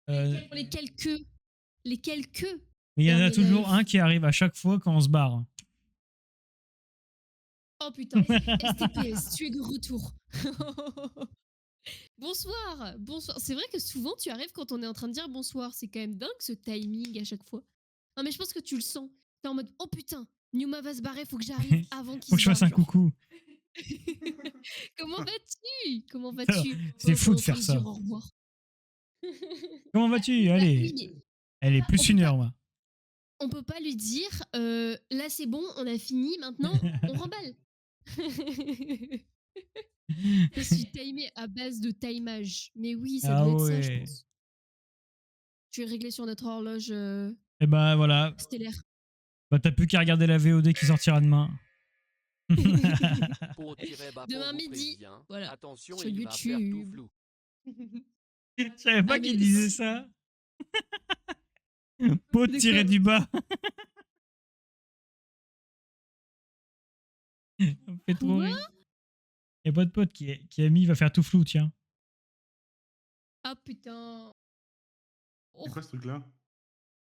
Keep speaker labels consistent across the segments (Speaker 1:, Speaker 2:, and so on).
Speaker 1: Pour les quelques. Les quelques.
Speaker 2: Mais il y en a
Speaker 1: Dernier
Speaker 2: toujours
Speaker 1: live.
Speaker 2: un qui arrive à chaque fois quand on se barre.
Speaker 1: Oh putain, STPS, tu es de retour. Bonsoir, bonsoir. C'est vrai que souvent tu arrives quand on est en train de dire bonsoir. C'est quand même dingue ce timing à chaque fois. Non mais je pense que tu le sens. T'es en mode oh putain, Numa va se barrer, faut que j'arrive avant qu'il
Speaker 2: Faut que
Speaker 1: se
Speaker 2: je fasse
Speaker 1: barre.
Speaker 2: un
Speaker 1: Genre.
Speaker 2: coucou.
Speaker 1: Comment vas-tu? Comment vas-tu?
Speaker 2: C'est
Speaker 1: Pendant qu'on
Speaker 2: fou
Speaker 1: est
Speaker 2: de
Speaker 1: en train
Speaker 2: faire
Speaker 1: de se
Speaker 2: ça.
Speaker 1: dire au revoir.
Speaker 2: Comment vas-tu?
Speaker 1: Bah
Speaker 2: Allez.
Speaker 1: oui, mais
Speaker 2: Elle est
Speaker 1: bah,
Speaker 2: plus une heure, moi.
Speaker 1: on peut pas lui dire là c'est bon, on a fini, maintenant on remballe. Je suis timée à base de timage. Mais oui, ça
Speaker 2: Ah
Speaker 1: doit être ça, je
Speaker 2: ouais.
Speaker 1: pense. Tu es réglé sur notre horloge
Speaker 2: Et bah voilà.
Speaker 1: stellaire.
Speaker 2: Bah t'as plus qu'à regarder la VOD qui sortira demain.
Speaker 1: Demain midi, voilà,
Speaker 3: Attention,
Speaker 1: sur
Speaker 3: il va faire tout
Speaker 1: YouTube.
Speaker 3: flou.
Speaker 2: Je savais pas
Speaker 1: Ah,
Speaker 2: qu'il
Speaker 1: mais
Speaker 2: disait ça. Pot
Speaker 1: De
Speaker 2: tiré
Speaker 1: quoi?
Speaker 2: du bas. Ça me fait trop
Speaker 1: Quoi?
Speaker 2: rire. Y a pas de pote qui a mis va faire tout flou, tiens.
Speaker 1: Ah putain. Oh,
Speaker 4: C'est quoi ce truc-là?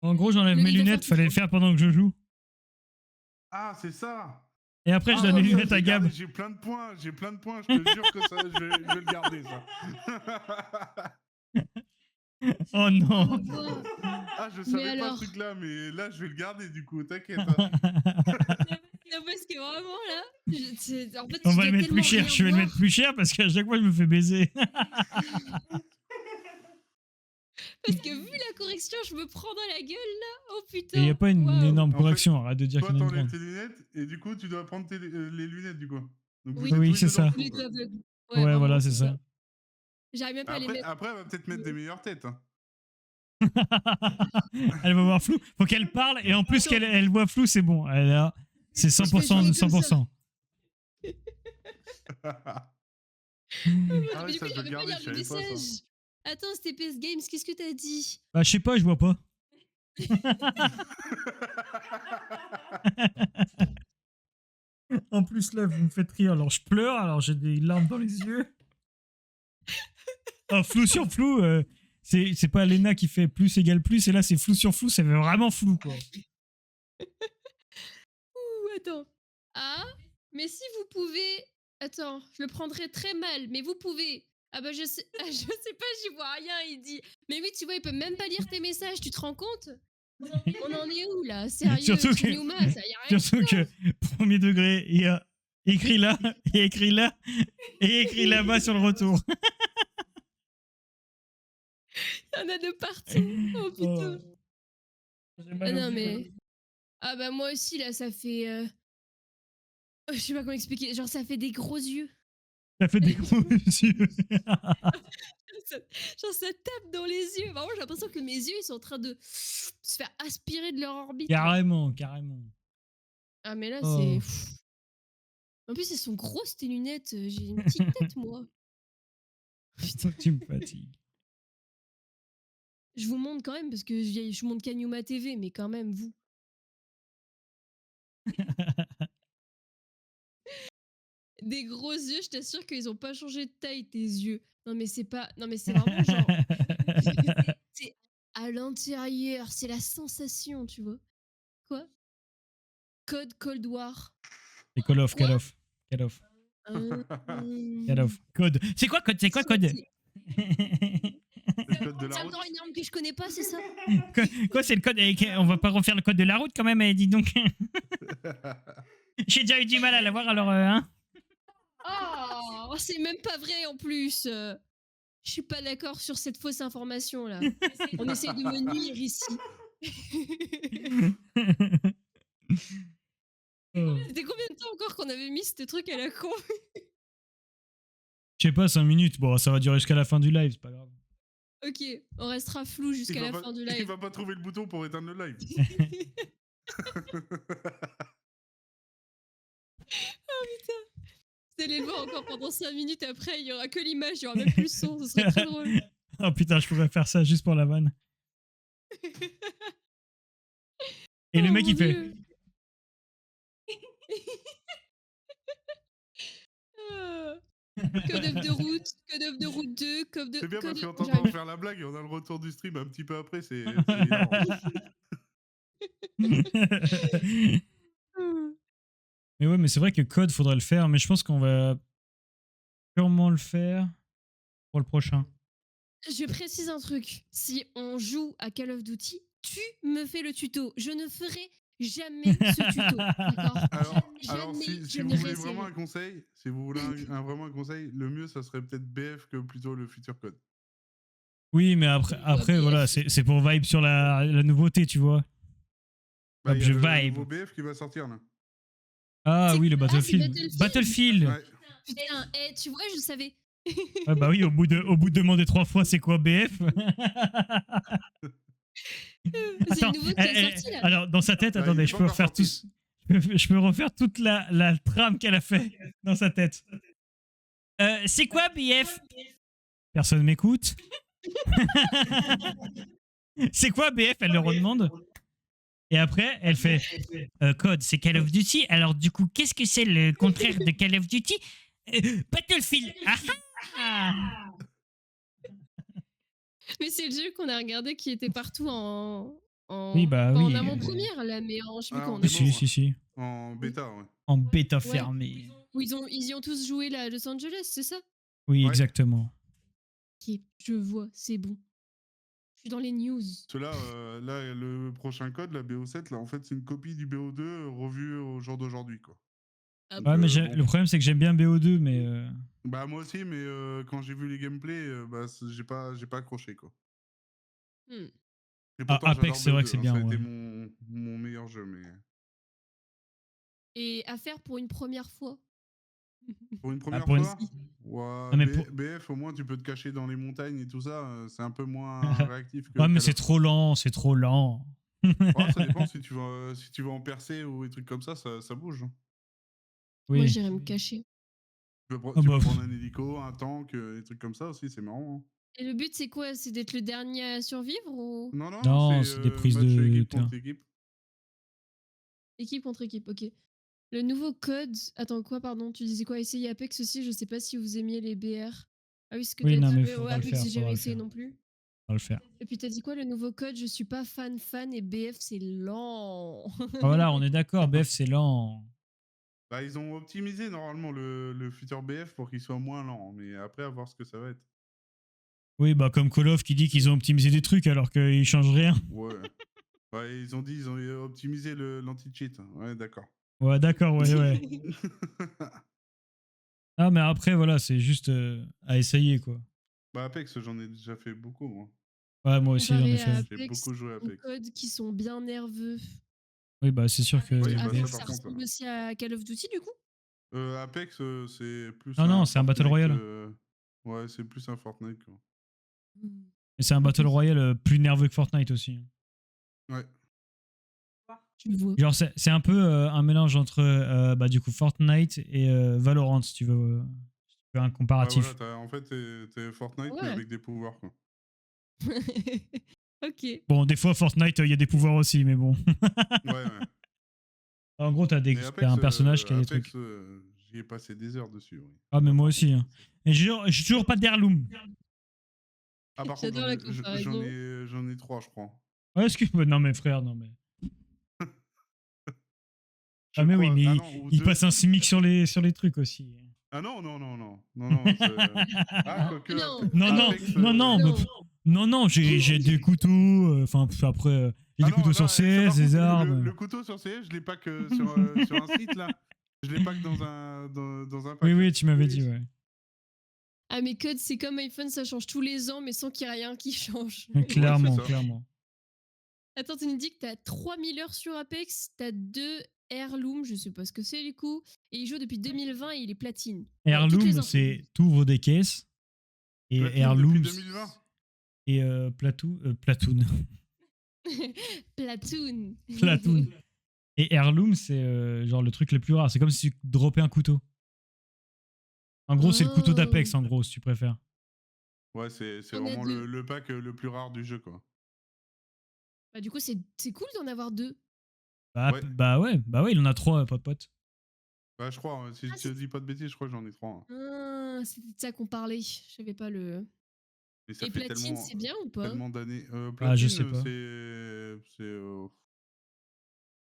Speaker 2: En gros, j'enlève mes
Speaker 1: il va faire
Speaker 2: lunettes,
Speaker 1: tout
Speaker 2: fallait le
Speaker 1: flou.
Speaker 2: faire pendant que je joue.
Speaker 4: Ah, c'est ça!
Speaker 2: Et après, je
Speaker 4: Ah,
Speaker 2: donne les
Speaker 4: ouais, ça,
Speaker 2: lunettes
Speaker 4: je
Speaker 2: à
Speaker 4: vais
Speaker 2: Gab.
Speaker 4: garder, j'ai plein de points, je te jure que ça, je vais le garder, ça.
Speaker 2: Oh
Speaker 1: Oh
Speaker 2: non.
Speaker 1: ma voix.
Speaker 4: Ah, je
Speaker 1: Mais
Speaker 4: savais pas
Speaker 1: alors?
Speaker 4: ce truc-là, mais là, je vais le garder, du coup, t'inquiète. Hein.
Speaker 1: Non, parce que vraiment là, en fait,
Speaker 2: On
Speaker 1: tu
Speaker 2: va le
Speaker 1: dois
Speaker 2: mettre plus
Speaker 1: tellement
Speaker 2: cher.
Speaker 1: rien
Speaker 2: Je vais le
Speaker 1: voir.
Speaker 2: mettre plus cher parce qu'à chaque fois, je me fais baiser.
Speaker 1: Parce que vu la correction, je me prends dans la gueule là. Oh putain.
Speaker 2: Et y a pas une
Speaker 1: Waouh.
Speaker 2: énorme
Speaker 4: En
Speaker 2: correction. Arrête de dire
Speaker 4: Toi,
Speaker 2: qu'il y en a une
Speaker 4: t'enlèves
Speaker 2: grande.
Speaker 4: tes lunettes, et du coup, tu dois prendre les lunettes, du coup. Donc, vous
Speaker 1: Oui.
Speaker 4: êtes
Speaker 2: Oui,
Speaker 4: tous les
Speaker 2: c'est
Speaker 4: deux dans le
Speaker 2: ça.
Speaker 4: flou,
Speaker 1: Les
Speaker 4: quoi.
Speaker 1: deux aveugles. Ouais,
Speaker 2: Ouais,
Speaker 1: vraiment,
Speaker 2: voilà,
Speaker 1: c'est
Speaker 2: c'est ça.
Speaker 1: J'arrive même pas à les mettre.
Speaker 4: Après, elle va peut-être mettre des meilleures têtes. Hein.
Speaker 2: Elle va voir flou. Faut qu'elle parle et en plus
Speaker 1: Attends.
Speaker 2: qu'elle voit flou, c'est bon. Elle a, c'est
Speaker 1: Je vais
Speaker 2: 100% de
Speaker 1: jouer comme ça.
Speaker 2: 100%.
Speaker 4: Ah
Speaker 1: Mais
Speaker 4: ouais,
Speaker 1: du
Speaker 4: ça,
Speaker 1: coup,
Speaker 4: je vais le
Speaker 1: j'arrive pas à
Speaker 4: garder,
Speaker 1: lire
Speaker 4: je
Speaker 1: le
Speaker 4: savais pas ça.
Speaker 1: message. Attends, STPS Games, qu'est-ce que t'as dit?
Speaker 2: Bah, je sais pas, je vois pas. En plus, là, vous me faites rire. Alors, je pleure, alors j'ai des larmes dans les yeux. Oh, flou sur flou, c'est pas Lena qui fait plus égale plus, et là, c'est flou sur flou, ça fait vraiment flou, quoi.
Speaker 1: Ouh, attends. Ah, mais si vous pouvez. Attends, je le prendrai très mal, mais vous pouvez. Ah bah je sais, je sais pas, j'y vois rien, il dit. Mais oui, tu vois, il peut même pas lire tes messages, tu te rends compte? On en est où là? Sérieux,
Speaker 2: Surtout que-
Speaker 1: Numa, ça y a rien.
Speaker 2: Surtout que, premier degré, il y a écrit là, et écrit là, et écrit là-bas sur le retour.
Speaker 1: Il y en a de partout. Oh putain.
Speaker 2: J'ai mal
Speaker 1: Ah
Speaker 2: aux
Speaker 1: non,
Speaker 2: yeux.
Speaker 1: mais. Ah bah moi aussi, là, ça fait. Je sais pas comment expliquer. Genre, ça fait des gros yeux.
Speaker 2: Ça fait des gros yeux.
Speaker 1: Ça- Genre, ça tape dans les yeux. Vraiment, j'ai l'impression que mes yeux, ils sont en train de se faire aspirer de leur orbite. là.
Speaker 2: Carrément, carrément.
Speaker 1: Ah, mais là,
Speaker 2: Oh.
Speaker 1: c'est. En plus, elles sont grosses, tes lunettes. J'ai une petite tête, moi. Putain.
Speaker 2: Tu me fatigues.
Speaker 1: Je vous montre quand même, parce que je montre Kanyuma TV, mais quand même, vous. Des gros yeux, je t'assure qu'ils ont pas changé de taille, tes yeux. Non, mais c'est pas. Non, mais c'est vraiment genre. C'est à l'intérieur, c'est la sensation, tu vois. Quoi? Code Cold War.
Speaker 2: Et call off,
Speaker 1: Quoi?
Speaker 2: call off, call off,
Speaker 1: Euh,
Speaker 2: call off. Code. C'est quoi code? C'est quoi code?
Speaker 4: Le code de la
Speaker 1: C'est
Speaker 4: route.
Speaker 1: encore une arme que je connais pas, c'est ça?
Speaker 2: Quoi, c'est le code? On va pas refaire le code de la route quand même, dis donc. J'ai déjà eu du mal à l'avoir, alors hein.
Speaker 1: Oh, c'est même pas vrai en plus. Je suis pas d'accord sur cette fausse information là. On essaie de me nuire ici.
Speaker 2: Oh.
Speaker 1: C'était combien de temps encore qu'on avait mis ce truc à la con?
Speaker 2: Je sais pas, 5 minutes. Bon, ça va durer jusqu'à la fin du live, c'est pas grave.
Speaker 1: Ok, on restera flou jusqu'à la fin du
Speaker 4: Il
Speaker 1: live.
Speaker 4: va pas trouver le bouton pour éteindre le live.
Speaker 1: Oh putain. Vous allez le voir encore pendant 5 minutes après, il y aura que l'image, il y aura même plus le son, ce serait très drôle.
Speaker 2: Oh putain, je pourrais faire ça juste pour la vanne. Et le
Speaker 1: Oh,
Speaker 2: mec,
Speaker 1: mon
Speaker 2: il fait.
Speaker 1: Dieu. Ah. Code of the Route, Code of the Route 2, Code
Speaker 4: C'est bien
Speaker 1: Code
Speaker 4: parce qu'on
Speaker 1: of...
Speaker 4: t'entend
Speaker 1: J'arrive.
Speaker 4: faire la blague et on a le retour du stream un petit peu après, c'est hilarant.
Speaker 2: Mais ouais, mais c'est vrai que Code, faudrait le faire, mais je pense qu'on va sûrement le faire pour le prochain.
Speaker 1: Je précise un truc. Si on joue à Call of Duty, tu me fais le tuto. Je ne ferai jamais ce tuto. D'accord?
Speaker 4: Alors
Speaker 1: Jamais
Speaker 4: si
Speaker 1: je
Speaker 4: vous
Speaker 1: ne
Speaker 4: voulez vraiment un
Speaker 1: réessayerai.
Speaker 4: conseil, si vous voulez vraiment un conseil, le mieux, ça serait peut-être BF que plutôt le futur code.
Speaker 2: Oui, mais après
Speaker 1: BF.
Speaker 2: voilà, c'est pour vibe sur la nouveauté, tu vois.
Speaker 4: Bah,
Speaker 2: Hop,
Speaker 4: il y a
Speaker 2: je
Speaker 4: le
Speaker 2: vibe.
Speaker 4: nouveau BF qui va sortir, là.
Speaker 2: Ah oui, le
Speaker 1: c'est
Speaker 2: Battlefield.
Speaker 1: Battlefield.
Speaker 2: Battlefield.
Speaker 4: Ouais.
Speaker 1: Putain, tu vois, je savais.
Speaker 2: Ah bah oui, au bout de demander 3 fois c'est quoi BF.
Speaker 1: C'est
Speaker 2: Attends,
Speaker 1: le nouveau qui est sorti, là.
Speaker 2: alors dans sa tête,
Speaker 4: Bah, il
Speaker 2: attendez,
Speaker 4: est
Speaker 2: je
Speaker 4: pas
Speaker 2: peux
Speaker 4: encore
Speaker 2: refaire
Speaker 4: sorti.
Speaker 2: je peux refaire toute la trame qu'elle a fait dans sa tête. C'est quoi BF? Personne m'écoute. C'est quoi BF? Elle le redemande. Et après, elle fait Code, c'est Call of Duty. Alors du coup, qu'est-ce que c'est le contraire de Call of Duty? Battlefield. Ah ah.
Speaker 1: Mais c'est le jeu qu'on a regardé qui était partout
Speaker 2: Oui, bah
Speaker 1: pas en
Speaker 2: oui.
Speaker 1: avant-première, là, mais je sais plus
Speaker 4: Ah,
Speaker 1: quand
Speaker 4: en
Speaker 1: on a
Speaker 4: démo,
Speaker 1: vu.
Speaker 2: Si, si, si.
Speaker 4: en bêta, ouais.
Speaker 2: En bêta
Speaker 1: Ouais.
Speaker 2: fermée.
Speaker 1: Où ils y ont tous joué là, à Los Angeles, c'est ça?
Speaker 2: Oui,
Speaker 4: Ouais.
Speaker 2: exactement.
Speaker 1: Ok, je vois, c'est bon. Je suis dans les news.
Speaker 4: Cela, là, le prochain code, la BO7, là, en fait, c'est une copie du BO2 revue au jour d'aujourd'hui, quoi.
Speaker 1: Ah
Speaker 4: Donc,
Speaker 2: Ouais, mais
Speaker 4: bon.
Speaker 2: le problème, c'est que j'aime bien BO2, mais.
Speaker 4: Bah, moi aussi, mais quand j'ai vu les gameplays, bah, j'ai pas accroché, quoi.
Speaker 1: Hmm.
Speaker 4: Et
Speaker 2: Ah,
Speaker 4: pourtant, j'adore
Speaker 2: Apex, c'est vrai
Speaker 4: BO2,
Speaker 2: que c'est
Speaker 4: hein,
Speaker 2: bien,
Speaker 4: ça a été
Speaker 2: ouais.
Speaker 4: mon meilleur jeu, mais...
Speaker 1: Et à faire pour une première fois.
Speaker 4: Pour une
Speaker 2: Ah,
Speaker 4: première
Speaker 2: pour une-
Speaker 4: fois, ouais,
Speaker 2: Non, mais pour-
Speaker 4: BF, au moins, tu peux te cacher dans les montagnes et tout ça, c'est un peu moins réactif que
Speaker 2: Ouais, mais
Speaker 4: Call
Speaker 2: c'est
Speaker 4: of.
Speaker 2: trop lent, c'est trop lent.
Speaker 4: Ouais, ça dépend si tu vas en percer ou des trucs comme ça, ça bouge, hein.
Speaker 1: Moi,
Speaker 2: Oui.
Speaker 1: j'irais me cacher.
Speaker 2: Ah
Speaker 4: Tu
Speaker 2: bah,
Speaker 4: peux prendre un hélico, un tank, des trucs comme ça aussi, c'est marrant, hein.
Speaker 1: Et le but, c'est quoi? C'est d'être le dernier à survivre ou
Speaker 4: Non, non,
Speaker 2: non,
Speaker 4: c'est
Speaker 2: c'est des prises
Speaker 4: match
Speaker 2: de
Speaker 4: équipe
Speaker 2: terrain.
Speaker 4: contre équipe.
Speaker 1: équipe contre équipe? Ok. Le nouveau code. Attends, quoi, pardon? Tu disais quoi? Essayer Apex aussi? Je sais pas si vous aimiez les BR. Ah oui, ce que
Speaker 2: Oui,
Speaker 1: t'as
Speaker 2: non,
Speaker 1: dit.
Speaker 2: mais
Speaker 1: Ouais,
Speaker 2: faudra le
Speaker 1: Apex,
Speaker 2: faire,
Speaker 1: j'ai
Speaker 2: faudra
Speaker 1: jamais
Speaker 2: le
Speaker 1: essayé
Speaker 2: faire.
Speaker 1: non plus.
Speaker 2: Faudra le faire.
Speaker 1: Et puis t'as dit quoi? Le nouveau code? Je suis pas fan et BF, c'est lent.
Speaker 2: Ah, voilà, on est d'accord, BF, c'est lent.
Speaker 4: Bah, ils ont optimisé normalement le futur BF pour qu'il soit moins lent, mais après, à voir ce que ça va être.
Speaker 2: Oui, bah, comme Call of qui dit qu'ils ont optimisé des trucs alors qu'ils changent rien.
Speaker 4: Ouais. Ouais, ils ont dit, ils ont optimisé l'anti-cheat. Ouais, d'accord.
Speaker 2: Ouais, d'accord, ouais, ouais. Ah, mais après, voilà, c'est juste à essayer, quoi.
Speaker 4: Bah, Apex, j'en ai déjà fait beaucoup, moi.
Speaker 2: Ouais, moi aussi, j'en ai
Speaker 1: Comparé à
Speaker 2: fait.
Speaker 4: J'ai
Speaker 1: Apex,
Speaker 4: beaucoup joué à
Speaker 1: les
Speaker 4: Apex.
Speaker 1: codes qui sont bien nerveux.
Speaker 2: Oui, bah, c'est sûr que.
Speaker 4: Oui, bah, ça,
Speaker 1: Apex,
Speaker 2: BF.
Speaker 4: par
Speaker 1: ça
Speaker 4: contre.
Speaker 1: ressemble aussi à Call of Duty, du coup?
Speaker 4: Apex, c'est plus
Speaker 2: Non, non,
Speaker 4: un
Speaker 2: c'est un Battle
Speaker 4: Fortnite.
Speaker 2: Royale.
Speaker 4: Ouais, c'est plus un Fortnite, quoi.
Speaker 1: Hmm.
Speaker 2: Et c'est un Battle Royale plus nerveux que Fortnite aussi.
Speaker 4: Ouais.
Speaker 1: Tu le vois.
Speaker 2: Genre, c'est un peu un mélange entre, bah, du coup, Fortnite et Valorant, si tu veux un
Speaker 4: Ouais,
Speaker 2: comparatif.
Speaker 4: voilà, en fait, t'es Fortnite, mais
Speaker 1: Ouais.
Speaker 4: avec des pouvoirs, quoi.
Speaker 1: Ok.
Speaker 2: Bon, des fois, Fortnite, il y a des pouvoirs aussi, mais bon.
Speaker 4: Ouais, ouais.
Speaker 2: En gros,
Speaker 4: Mais
Speaker 2: t'as un personnage qui a des
Speaker 4: Apex,
Speaker 2: trucs.
Speaker 4: j'y ai passé des heures dessus, oui.
Speaker 2: Ah, mais moi aussi. Hein. Et j'ai toujours pas d'Heirloom.
Speaker 4: Ah, par contre,
Speaker 1: J'adore la comparaison.
Speaker 4: j'en ai 3, je crois.
Speaker 2: Ouais, excuse-moi. Non, mais frère, non, mais.
Speaker 4: Je
Speaker 2: Ah, mais oui,
Speaker 4: crois.
Speaker 2: mais
Speaker 4: Ah non, ou
Speaker 2: il
Speaker 4: 2.
Speaker 2: passe un simic sur les trucs aussi.
Speaker 4: Ah non, non, non, non. Non, non, ah, quoique.
Speaker 1: Non.
Speaker 2: Non, non,
Speaker 4: Apex,
Speaker 2: non, non,
Speaker 1: Non.
Speaker 2: non, non, j'ai des couteaux. Enfin, après, j'ai
Speaker 4: Ah
Speaker 2: des
Speaker 4: non,
Speaker 2: couteaux
Speaker 4: là,
Speaker 2: sur
Speaker 4: ça,
Speaker 2: CS,
Speaker 4: par
Speaker 2: des
Speaker 4: contre,
Speaker 2: armes.
Speaker 4: le couteau sur CS, je l'ai pas que sur un site, là. Je l'ai pas que dans un pack.
Speaker 2: Oui,
Speaker 4: hein.
Speaker 2: oui, tu m'avais dit, ouais.
Speaker 1: Ah, mais code, c'est comme iPhone, ça change tous les ans, mais sans qu'il y ait rien qui change.
Speaker 2: Clairement,
Speaker 4: ça.
Speaker 2: clairement.
Speaker 1: Attends, tu nous dis que t'as 3000 heures sur Apex, t'as 2 Heirloom, je sais pas ce que c'est du coup, et il joue depuis 2020 et il est platine. Voilà, toutes les
Speaker 2: Heirloom,
Speaker 1: infos.
Speaker 2: c'est t'ouvres des caisses. Et
Speaker 4: Platine
Speaker 2: Heirloom.
Speaker 4: depuis 2020.
Speaker 2: Et Platoon.
Speaker 1: Platoon.
Speaker 2: Platoon. Et Heirloom, c'est genre le truc le plus rare. C'est comme si tu droppais un couteau. En gros, c'est le couteau d'Apex, en gros, si tu préfères.
Speaker 4: Ouais, c'est
Speaker 1: On a
Speaker 4: vraiment
Speaker 1: deux.
Speaker 4: le pack le plus rare du jeu, quoi.
Speaker 1: Bah, du coup, c'est cool d'en avoir 2.
Speaker 2: Bah,
Speaker 4: Ouais.
Speaker 2: bah ouais, il en a 3, pote.
Speaker 4: Bah, je crois, si
Speaker 1: Ah,
Speaker 4: je te dis pas de bêtises, je crois que j'en ai 3.
Speaker 1: C'était de ça qu'on parlait. Je savais pas le.
Speaker 4: Mais ça
Speaker 1: Et
Speaker 4: fait
Speaker 1: platine, c'est bien ou pas?
Speaker 4: tellement d'années.
Speaker 2: Ah, je
Speaker 4: Platine,
Speaker 2: sais pas.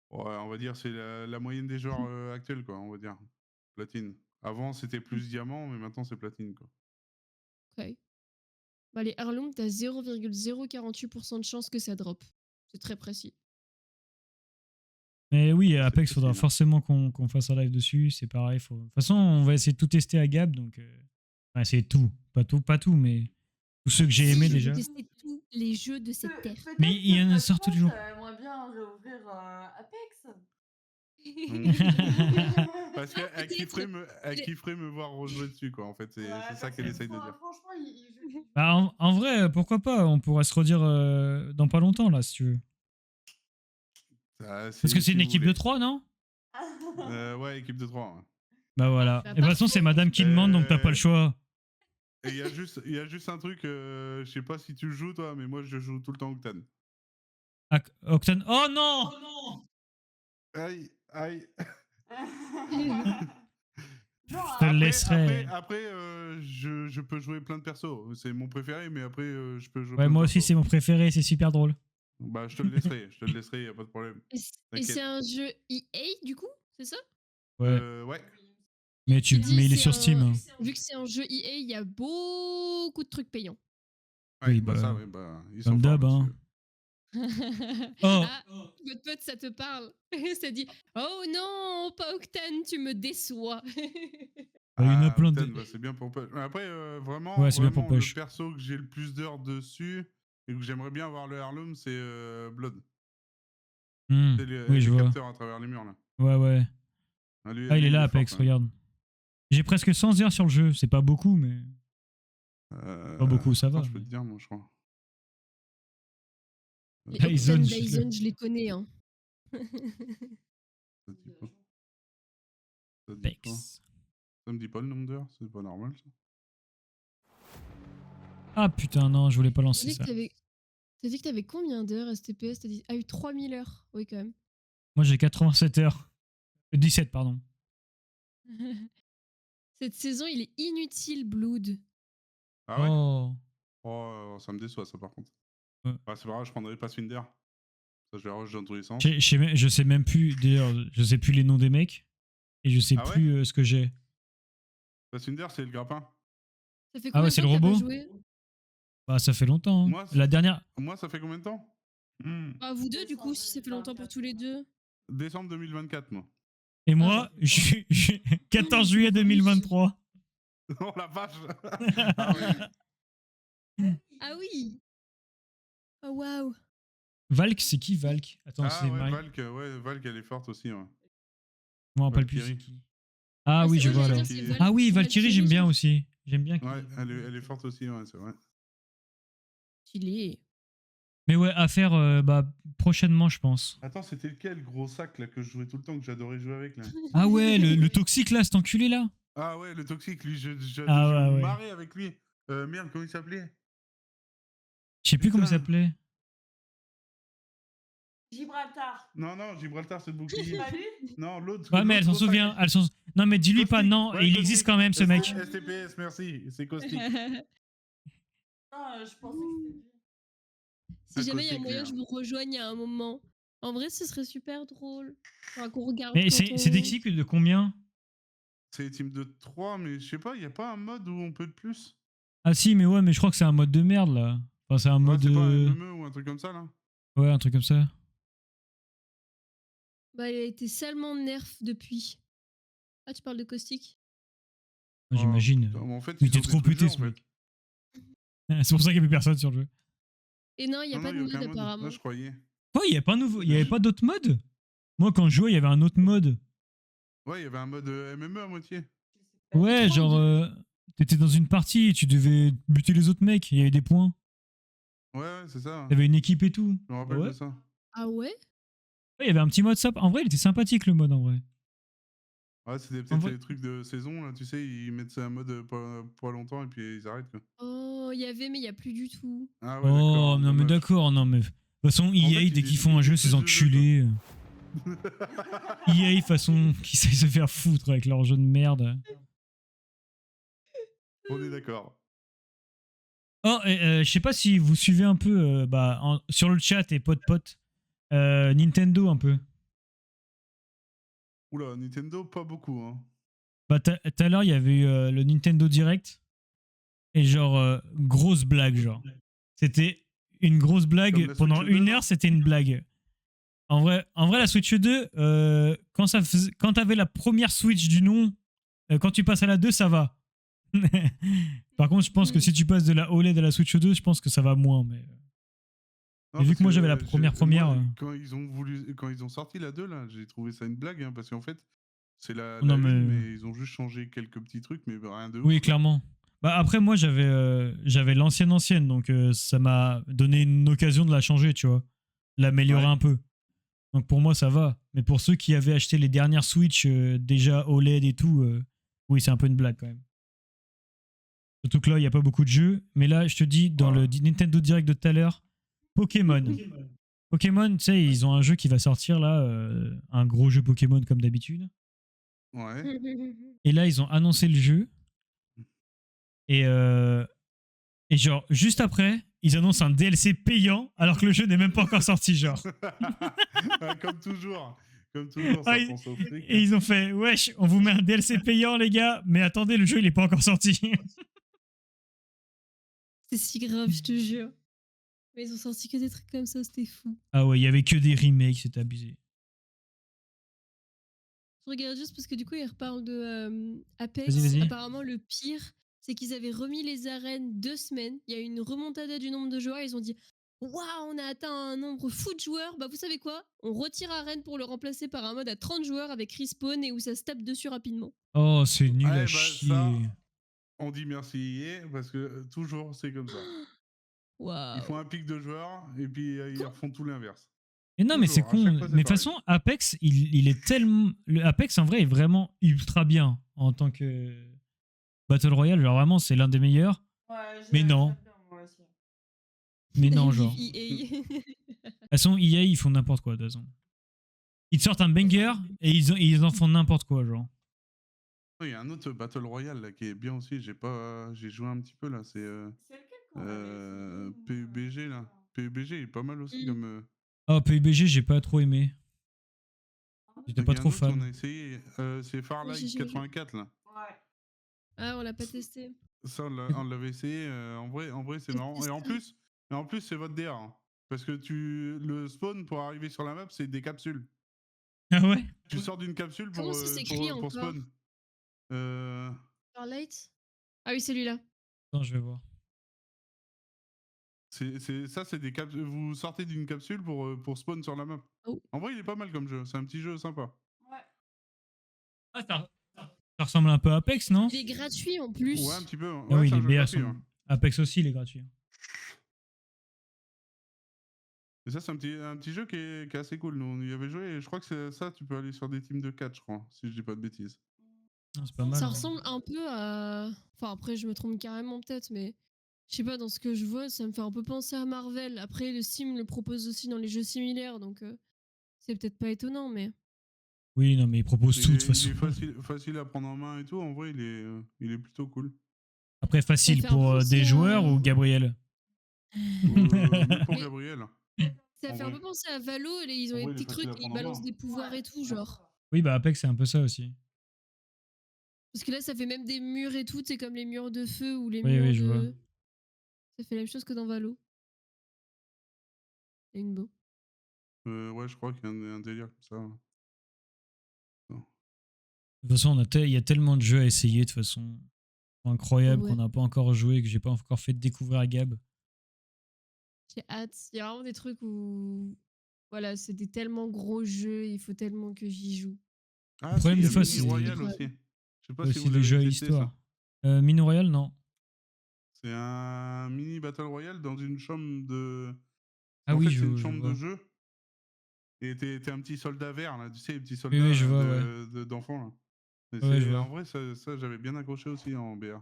Speaker 4: ouais, on va dire, c'est la moyenne des joueurs actuels, quoi, on va dire. Platine. Avant, c'était plus diamant, mais maintenant, c'est platine, quoi.
Speaker 1: Ok. Bah, les heirlooms, t'as 0,048% de chance que ça drop. C'est très précis.
Speaker 2: Mais oui,
Speaker 4: C'est
Speaker 2: Apex, faudra
Speaker 4: précis, hein.
Speaker 2: forcément qu'on fasse un live dessus. C'est pareil. De toute façon, on va essayer de tout tester à Gab. Donc, enfin, c'est tout. Pas tout, mais tous ceux que j'ai aimés
Speaker 1: Si, il faut
Speaker 2: déjà.
Speaker 1: tester tous les jeux de cette terre.
Speaker 2: Mais
Speaker 3: Peut-être
Speaker 2: il y
Speaker 3: que
Speaker 2: en a
Speaker 3: votre
Speaker 2: sort tous les
Speaker 3: pote
Speaker 2: jours.
Speaker 3: aimerait bien réouvrir Apex.
Speaker 4: Mm. Parce qu'elle
Speaker 1: Peut-être.
Speaker 4: elle kifferait me voir rejouer dessus, quoi, en fait. C'est
Speaker 3: Ouais,
Speaker 4: ça qu'elle essaye de dire.
Speaker 3: Franchement,
Speaker 2: Bah, en vrai, pourquoi pas? On pourrait se redire dans pas longtemps, là, si tu veux.
Speaker 4: Ah,
Speaker 2: Parce que c'est
Speaker 4: si
Speaker 2: une
Speaker 4: vous
Speaker 2: équipe de
Speaker 4: voulez.
Speaker 2: 3, non?
Speaker 4: Ouais, équipe de 3.
Speaker 2: Bah voilà.
Speaker 1: Bah,
Speaker 2: Et de toute façon, c'est madame qui demande, donc t'as pas le choix.
Speaker 4: Et il y a juste un truc, je sais pas si tu le joues, toi, mais moi, je joue tout le temps Octane.
Speaker 2: Octane. Oh non!
Speaker 4: Aïe, aïe.
Speaker 3: Non,
Speaker 2: Je te le laisserai.
Speaker 4: Après je peux jouer plein de persos. C'est mon préféré, mais après, je peux jouer
Speaker 2: Ouais,
Speaker 4: plein de
Speaker 2: moi aussi,
Speaker 4: persos.
Speaker 2: c'est mon préféré, c'est super drôle.
Speaker 4: Bah, je te le laisserai, y a pas de problème.
Speaker 1: Et c'est
Speaker 4: T'inquiète.
Speaker 1: un jeu EA, du coup? C'est ça?
Speaker 2: Ouais.
Speaker 4: Ouais.
Speaker 2: Mais,
Speaker 1: Tu dis,
Speaker 2: mais il est
Speaker 1: c'est
Speaker 2: sur Steam.
Speaker 1: un.
Speaker 2: Hein.
Speaker 1: Vu que c'est un jeu EA, il y a beaucoup de trucs payants.
Speaker 4: Ouais,
Speaker 2: Oui,
Speaker 4: bah,
Speaker 2: bah,
Speaker 4: ça, ouais, bah, ils sont
Speaker 2: comme
Speaker 4: forts
Speaker 2: d'hab,
Speaker 4: là-dessus.
Speaker 2: hein. Oh!
Speaker 1: Ah, votre pote, ça te parle. Ça dit oh non, pas Octane, tu me déçois.
Speaker 2: Il y en a
Speaker 4: Ah,
Speaker 2: plein
Speaker 4: Octane,
Speaker 2: de.
Speaker 4: bah, c'est bien pour Push. Mais après,
Speaker 2: Ouais, c'est bien pour
Speaker 4: vraiment, le
Speaker 2: Push.
Speaker 4: perso que j'ai le plus d'heures dessus et que j'aimerais bien avoir le Heirloom, c'est Blood. C'est
Speaker 2: Oui, je
Speaker 4: les
Speaker 2: vois.
Speaker 4: capteurs à travers les murs, là.
Speaker 2: Ouais, ouais.
Speaker 4: Ah, lui,
Speaker 2: Ah, il est là,
Speaker 4: est
Speaker 2: Apex,
Speaker 4: fort, quand même.
Speaker 2: regarde. J'ai presque 100 heures sur le jeu. C'est pas beaucoup, mais. Pas beaucoup, ça
Speaker 4: Attends,
Speaker 2: va.
Speaker 4: je peux
Speaker 2: Mais...
Speaker 4: te dire, moi, je crois.
Speaker 1: Les
Speaker 2: Dyson,
Speaker 1: Octane
Speaker 2: je
Speaker 1: Dyson, je les connais. Hein.
Speaker 4: Ça dit pas. Ça dit pas.
Speaker 2: Apex.
Speaker 4: Ça me dit pas le nombre d'heures, c'est pas normal, ça.
Speaker 2: Ah putain, non, je voulais pas
Speaker 1: T'as
Speaker 2: lancer
Speaker 1: dit que
Speaker 2: ça.
Speaker 1: t'as dit que t'avais combien d'heures STPS? T'as dit ah, eu 3000 heures. Oui, quand même.
Speaker 2: Moi, j'ai 87 heures. 17, pardon.
Speaker 1: Cette saison, il est inutile, Blood.
Speaker 4: Ah ouais?
Speaker 2: Oh.
Speaker 4: Oh, ça me déçoit, ça, par contre.
Speaker 2: Ouais.
Speaker 4: Ah, c'est pas grave, je prendrai Pathfinder. Ça, je vais rush dans tous les sens.
Speaker 2: Je sais même plus, d'ailleurs, je sais plus les noms des mecs. Et je sais
Speaker 4: Ah ouais?
Speaker 2: plus ce que j'ai.
Speaker 4: Pathfinder, c'est le grappin.
Speaker 1: Ça fait
Speaker 2: Ah
Speaker 1: combien
Speaker 2: ouais,
Speaker 1: de
Speaker 2: c'est
Speaker 1: temps
Speaker 2: le
Speaker 1: que t'as pas
Speaker 2: robot?
Speaker 1: joué?
Speaker 2: Bah, ça fait longtemps. Hein.
Speaker 4: Moi,
Speaker 2: La dernière.
Speaker 4: moi, ça fait combien de temps?
Speaker 1: Bah, vous deux, du coup, si ça fait longtemps pour tous les deux.
Speaker 4: Décembre 2024, moi.
Speaker 2: Et
Speaker 1: Ah,
Speaker 2: moi, je 14 juillet 2023.
Speaker 4: Oh la vache! Ah ouais.
Speaker 1: Ah oui! Oh waouh!
Speaker 2: Valk, c'est qui Valk? Attends,
Speaker 4: Ah
Speaker 2: c'est
Speaker 4: ouais,
Speaker 2: Marie.
Speaker 4: Valk, elle est forte aussi, ouais.
Speaker 2: Je me rappelle plus
Speaker 4: Valkyrie.
Speaker 2: c'est qui. Ah
Speaker 1: Ah,
Speaker 2: oui,
Speaker 1: c'est
Speaker 2: je
Speaker 1: vrai,
Speaker 2: vois
Speaker 1: j'allais
Speaker 2: alors.
Speaker 1: dire, c'est
Speaker 4: Valkyrie.
Speaker 2: Ah oui, Valkyrie,
Speaker 1: Valkyrie,
Speaker 2: j'aime bien
Speaker 1: genre.
Speaker 2: aussi. J'aime bien.
Speaker 4: Ouais, elle est forte aussi, ouais, c'est vrai.
Speaker 1: Stylé.
Speaker 2: Mais ouais, à faire bah, prochainement, je pense.
Speaker 4: Attends, c'était lequel, le gros sac là que je jouais tout le temps, que j'adorais jouer avec là?
Speaker 2: Ah ouais, le toxique là, cet enculé là.
Speaker 4: Ah ouais, le toxique, lui, je
Speaker 2: Ah
Speaker 4: me
Speaker 2: ouais, ouais.
Speaker 4: marrais avec lui. Merde, comment il s'appelait?
Speaker 2: Je sais plus comment il
Speaker 4: Putain.
Speaker 2: s'appelait.
Speaker 3: Gibraltar.
Speaker 4: Non, Gibraltar, c'est le bouclier.
Speaker 3: Pas lui?
Speaker 4: Non, l'autre.
Speaker 2: Ouais, mais elle s'en
Speaker 4: l'autre gros
Speaker 2: souvient.
Speaker 4: sac.
Speaker 2: Non, mais dis-lui pas
Speaker 4: Caustic.
Speaker 2: non.
Speaker 4: Ouais,
Speaker 2: Il
Speaker 4: Caustic.
Speaker 2: existe quand même ce mec.
Speaker 4: STPS, merci. C'est Caustic.
Speaker 3: Non, je pensais que c'était lui.
Speaker 1: Si jamais il y a
Speaker 4: Caustic,
Speaker 1: moyen,
Speaker 4: lui,
Speaker 1: je
Speaker 4: hein.
Speaker 1: vous rejoigne à un moment. En vrai, ce serait super drôle. Enfin, qu'on regarde.
Speaker 2: Mais
Speaker 1: quand
Speaker 2: c'est des cycles de combien?
Speaker 4: C'est les teams de 3, mais je sais pas, il y a pas un mode où on peut de plus?
Speaker 2: Ah si, mais ouais, mais je crois que c'est un mode de merde là. Enfin, c'est un
Speaker 4: Ouais,
Speaker 2: mode.
Speaker 4: c'est pas un MME ou un truc comme ça là?
Speaker 2: Ouais, un truc comme ça.
Speaker 1: Bah, il a été salement nerf depuis. Ah, tu parles de caustique?
Speaker 2: Ah, j'imagine.
Speaker 4: Putain, mais en fait,
Speaker 2: Mais
Speaker 4: ils
Speaker 2: t'es
Speaker 4: ont
Speaker 2: trop
Speaker 4: détruit le
Speaker 2: pété
Speaker 4: jeu,
Speaker 2: ce
Speaker 4: en
Speaker 2: mec.
Speaker 4: fait.
Speaker 2: C'est pour ça qu'il n'y a plus personne sur le jeu.
Speaker 1: Et non, il n'y a
Speaker 4: Non,
Speaker 1: pas
Speaker 4: non,
Speaker 1: de
Speaker 4: y a
Speaker 1: mode
Speaker 4: aucun mode.
Speaker 1: apparemment.
Speaker 4: Là, je croyais.
Speaker 2: Quoi, il n'y avait pas nouveau, il y avait pas d'autres modes? Moi, quand je jouais, il y avait un autre mode.
Speaker 4: Ouais, il y avait un mode MME à moitié.
Speaker 2: Ouais,
Speaker 1: trois
Speaker 2: genre,
Speaker 1: ou deux.
Speaker 2: t'étais dans une partie et tu devais buter les autres mecs. Il y avait des points.
Speaker 4: Ouais, c'est ça.
Speaker 2: T'avais une équipe et tout.
Speaker 4: Je me rappelle
Speaker 2: Ouais.
Speaker 4: de ça.
Speaker 1: Ah ouais?
Speaker 2: Ouais, il y avait un petit mode sympa. En vrai, il était sympathique le mode en vrai.
Speaker 4: Ouais, c'était
Speaker 2: En
Speaker 4: peut-être
Speaker 2: vrai-
Speaker 4: les trucs de saison, là, tu sais, ils mettent ça en mode pas longtemps et puis ils arrêtent, quoi.
Speaker 1: Oh, il y avait, mais il n'y a plus du tout.
Speaker 4: Ah ouais,
Speaker 2: Oh,
Speaker 4: d'accord.
Speaker 2: non, mais
Speaker 4: dommage.
Speaker 2: d'accord, non, mais. De toute façon, EA,
Speaker 4: fait,
Speaker 2: dès
Speaker 4: il
Speaker 2: qu'ils
Speaker 4: est-
Speaker 2: font un
Speaker 4: il est
Speaker 2: jeu,
Speaker 4: plus
Speaker 2: ces
Speaker 4: de jeu, quoi.
Speaker 2: enculés. EA façon qui sait se faire foutre avec leur jeu de merde.
Speaker 4: On est d'accord.
Speaker 2: Oh, je sais pas si vous suivez un peu sur le chat et pote Nintendo un peu.
Speaker 4: Oula, Nintendo, pas beaucoup. Hein.
Speaker 2: Bah tout à l'heure il y avait eu le Nintendo Direct et genre grosse blague genre. C'était une grosse
Speaker 4: Comme
Speaker 2: blague
Speaker 4: la
Speaker 2: pendant
Speaker 4: Switch 2,
Speaker 2: une
Speaker 4: non
Speaker 2: heure, c'était une blague. En vrai, la Switch 2, quand t'avais la première Switch du nom, quand tu passes à la 2, ça va. Par contre, je pense que si tu passes de la OLED à la Switch 2, je pense que ça va moins. Mais
Speaker 4: Non,
Speaker 2: et vu
Speaker 4: parce
Speaker 2: que moi j'avais la
Speaker 4: j'ai-
Speaker 2: première.
Speaker 4: moi, quand ils ont sorti la 2, là, j'ai trouvé ça une blague, hein, parce qu'en fait, c'est la
Speaker 2: Non
Speaker 4: 1,
Speaker 2: mais
Speaker 4: mais ils ont juste changé quelques petits trucs, mais rien de
Speaker 2: oui,
Speaker 4: ouf. Quoi.
Speaker 2: clairement. Bah après moi j'avais l'ancienne, donc ça m'a donné une occasion de la changer, tu vois, l'améliorer
Speaker 4: Ouais.
Speaker 2: un peu. Donc pour moi ça va. Mais pour ceux qui avaient acheté les dernières Switch déjà OLED et tout, oui c'est un peu une blague quand même. Surtout que là il y a pas beaucoup de jeux. Mais là je te dis dans
Speaker 4: Voilà.
Speaker 2: le Nintendo Direct de tout à l'heure, Pokémon. Pokémon, tu sais ils ont un jeu qui va sortir là, un gros jeu Pokémon comme d'habitude.
Speaker 4: Ouais.
Speaker 2: Et là ils ont annoncé le jeu. Et, genre, juste après, ils annoncent un DLC payant alors que le jeu n'est même pas encore sorti, genre.
Speaker 4: Ah, comme toujours. Comme toujours,
Speaker 2: Ah,
Speaker 4: ça pense au fric.
Speaker 2: et ils ont fait, wesh, on vous met un DLC payant, les gars, mais attendez, le jeu, il est pas encore sorti.
Speaker 1: C'est si grave, je te jure. Mais ils ont sorti que des trucs comme ça, c'était fou.
Speaker 2: Ah ouais, il y avait que des remakes, c'était abusé.
Speaker 1: Je regarde juste parce que du coup, ils reparlent de Apex.
Speaker 2: Vas-y, vas-y.
Speaker 1: Apparemment, le pire, c'est qu'ils avaient remis les arènes 2 semaines. Il y a eu une remontada du nombre de joueurs. Ils ont dit waouh, on a atteint un nombre fou de joueurs. Bah, vous savez quoi? On retire arène pour le remplacer par un mode à 30 joueurs avec respawn et où ça se tape dessus rapidement.
Speaker 2: Oh, c'est nul à
Speaker 4: Ouais, bah, ça,
Speaker 2: chier.
Speaker 4: on dit merci EA, parce que toujours, c'est comme ça. Ils
Speaker 1: Waouh.
Speaker 4: font un pic de joueurs, et puis ils refont tout l'inverse.
Speaker 2: Mais non, mais c'est
Speaker 4: Toujours, à chaque
Speaker 2: con.
Speaker 4: fois, c'est
Speaker 2: Mais de toute
Speaker 4: pareil.
Speaker 2: façon, Apex, il est tellement. Le Apex, en vrai, est vraiment ultra bien en tant que Battle Royale. Genre, vraiment, c'est l'un des meilleurs.
Speaker 3: Ouais,
Speaker 2: Mais non.
Speaker 3: j'aime bien, moi aussi.
Speaker 2: Mais non, genre.
Speaker 1: Vive EA.
Speaker 2: De toute façon, EA, ils font n'importe quoi, de toute façon. Ils te sortent un banger et ils en font n'importe quoi, genre.
Speaker 4: Il y a un autre Battle Royale là, qui est bien aussi, j'ai joué un petit peu là, c'est
Speaker 3: C'est lequel qu'on avait essayé,
Speaker 4: PUBG là. PUBG est pas mal aussi
Speaker 1: Mm.
Speaker 4: comme.
Speaker 2: Oh, PUBG, j'ai pas trop aimé. J'étais
Speaker 4: Il
Speaker 2: pas
Speaker 4: y a un
Speaker 2: trop
Speaker 4: autre qu'on
Speaker 2: fan.
Speaker 4: a essayé, c'est
Speaker 1: J'ai
Speaker 4: Farlight
Speaker 1: jamais joué.
Speaker 4: 84 là.
Speaker 3: Ouais.
Speaker 1: Ah, on l'a pas testé.
Speaker 4: Ça, on l'avait essayé. En vrai, c'est
Speaker 1: J'ai
Speaker 4: marrant. Et en plus, c'est votre DR. Hein. Parce que le spawn pour arriver sur la map, c'est des capsules.
Speaker 2: Ah ouais?
Speaker 4: Tu sors d'une capsule
Speaker 1: Comment ça s'écrit
Speaker 4: pour
Speaker 1: encore?
Speaker 4: spawn. Euh,
Speaker 1: Starlight? Ah oui, celui-là.
Speaker 2: Attends, je vais voir.
Speaker 4: c'est des capsules. Vous sortez d'une capsule pour spawn sur la map.
Speaker 1: Oh.
Speaker 4: En vrai, il est pas mal comme jeu. C'est un petit jeu sympa.
Speaker 3: Ouais.
Speaker 2: Ah, ça ressemble un peu à Apex, non?
Speaker 1: Il est gratuit en plus.
Speaker 4: Ouais, un petit peu. Ouais,
Speaker 2: Ah oui,
Speaker 4: c'est
Speaker 2: les
Speaker 4: un jeu
Speaker 2: BA
Speaker 4: gratuit.
Speaker 2: sont.
Speaker 4: Hein.
Speaker 2: Apex aussi, il est gratuit.
Speaker 4: Et ça, c'est un petit jeu qui est assez cool. Nous, on y avait joué. Et je crois que c'est ça, tu peux aller sur des teams de 4, je crois. Si je dis pas de bêtises.
Speaker 2: Ah, c'est pas mal.
Speaker 1: Ça
Speaker 2: hein.
Speaker 1: ressemble un peu à. Enfin, après, je me trompe carrément peut-être, mais je sais pas, dans ce que je vois, ça me fait un peu penser à Marvel. Après, le Steam le propose aussi dans les jeux similaires, donc c'est peut-être pas étonnant, mais.
Speaker 2: Oui, non, mais ils proposent tout de toute
Speaker 4: Il
Speaker 2: façon.
Speaker 4: est facile à prendre en main et tout. En vrai, il est plutôt cool.
Speaker 2: Après, facile
Speaker 1: fait un peu
Speaker 2: pour
Speaker 1: penser
Speaker 2: des joueurs
Speaker 1: à-
Speaker 2: ou Gabriel?
Speaker 4: Même pour
Speaker 1: Mais-
Speaker 4: Gabriel.
Speaker 1: Ça
Speaker 4: En
Speaker 1: fait un
Speaker 4: vrai.
Speaker 1: peu penser à Valo, et ils ont
Speaker 4: En
Speaker 1: des
Speaker 4: vrai, il est
Speaker 1: petits
Speaker 4: facile
Speaker 1: trucs
Speaker 4: à
Speaker 1: et ils
Speaker 4: prendre en
Speaker 1: balancent
Speaker 4: main.
Speaker 1: des pouvoirs et tout, genre.
Speaker 2: Oui, bah Apex, c'est un peu ça aussi.
Speaker 1: Parce que là, ça fait même des murs et tout, c'est comme les murs de feu ou les
Speaker 2: Oui,
Speaker 1: murs
Speaker 2: oui, je vois.
Speaker 1: de. Ça fait la même chose que dans Valo. C'est une beau.
Speaker 4: Ouais, je crois qu'il y a un délire comme ça. Non.
Speaker 2: De toute façon, il y a tellement de jeux à essayer, de toute façon. Incroyable
Speaker 1: Ouais.
Speaker 2: qu'on n'a pas encore joué et que j'ai pas encore fait découvrir à Gab.
Speaker 1: J'ai hâte. Il y a vraiment des trucs où. Voilà, c'est des tellement gros jeux, il faut tellement que j'y joue.
Speaker 4: Ah,
Speaker 2: Le
Speaker 4: si,
Speaker 2: problème,
Speaker 4: il y
Speaker 2: des
Speaker 4: a
Speaker 2: fois,
Speaker 4: Mini
Speaker 2: c'est
Speaker 4: Royal
Speaker 1: incroyable.
Speaker 4: aussi. Je sais pas si
Speaker 2: aussi
Speaker 4: vous
Speaker 2: les
Speaker 4: avez
Speaker 2: jeux à
Speaker 4: testé
Speaker 2: histoire.
Speaker 4: ça.
Speaker 2: Mine Royal, non.
Speaker 4: C'est un mini Battle Royale dans une chambre de.
Speaker 2: Ah
Speaker 4: En
Speaker 2: oui,
Speaker 4: fait, c'est une
Speaker 2: je
Speaker 4: chambre de
Speaker 2: vois.
Speaker 4: jeu. Et t'es un petit soldat vert, là. Tu sais, les petits
Speaker 2: Oui,
Speaker 4: soldats
Speaker 2: oui, je vois, ouais.
Speaker 4: d'enfants, là. Et
Speaker 2: Ouais, je vois.
Speaker 4: en vrai, ça j'avais bien accroché aussi en BR.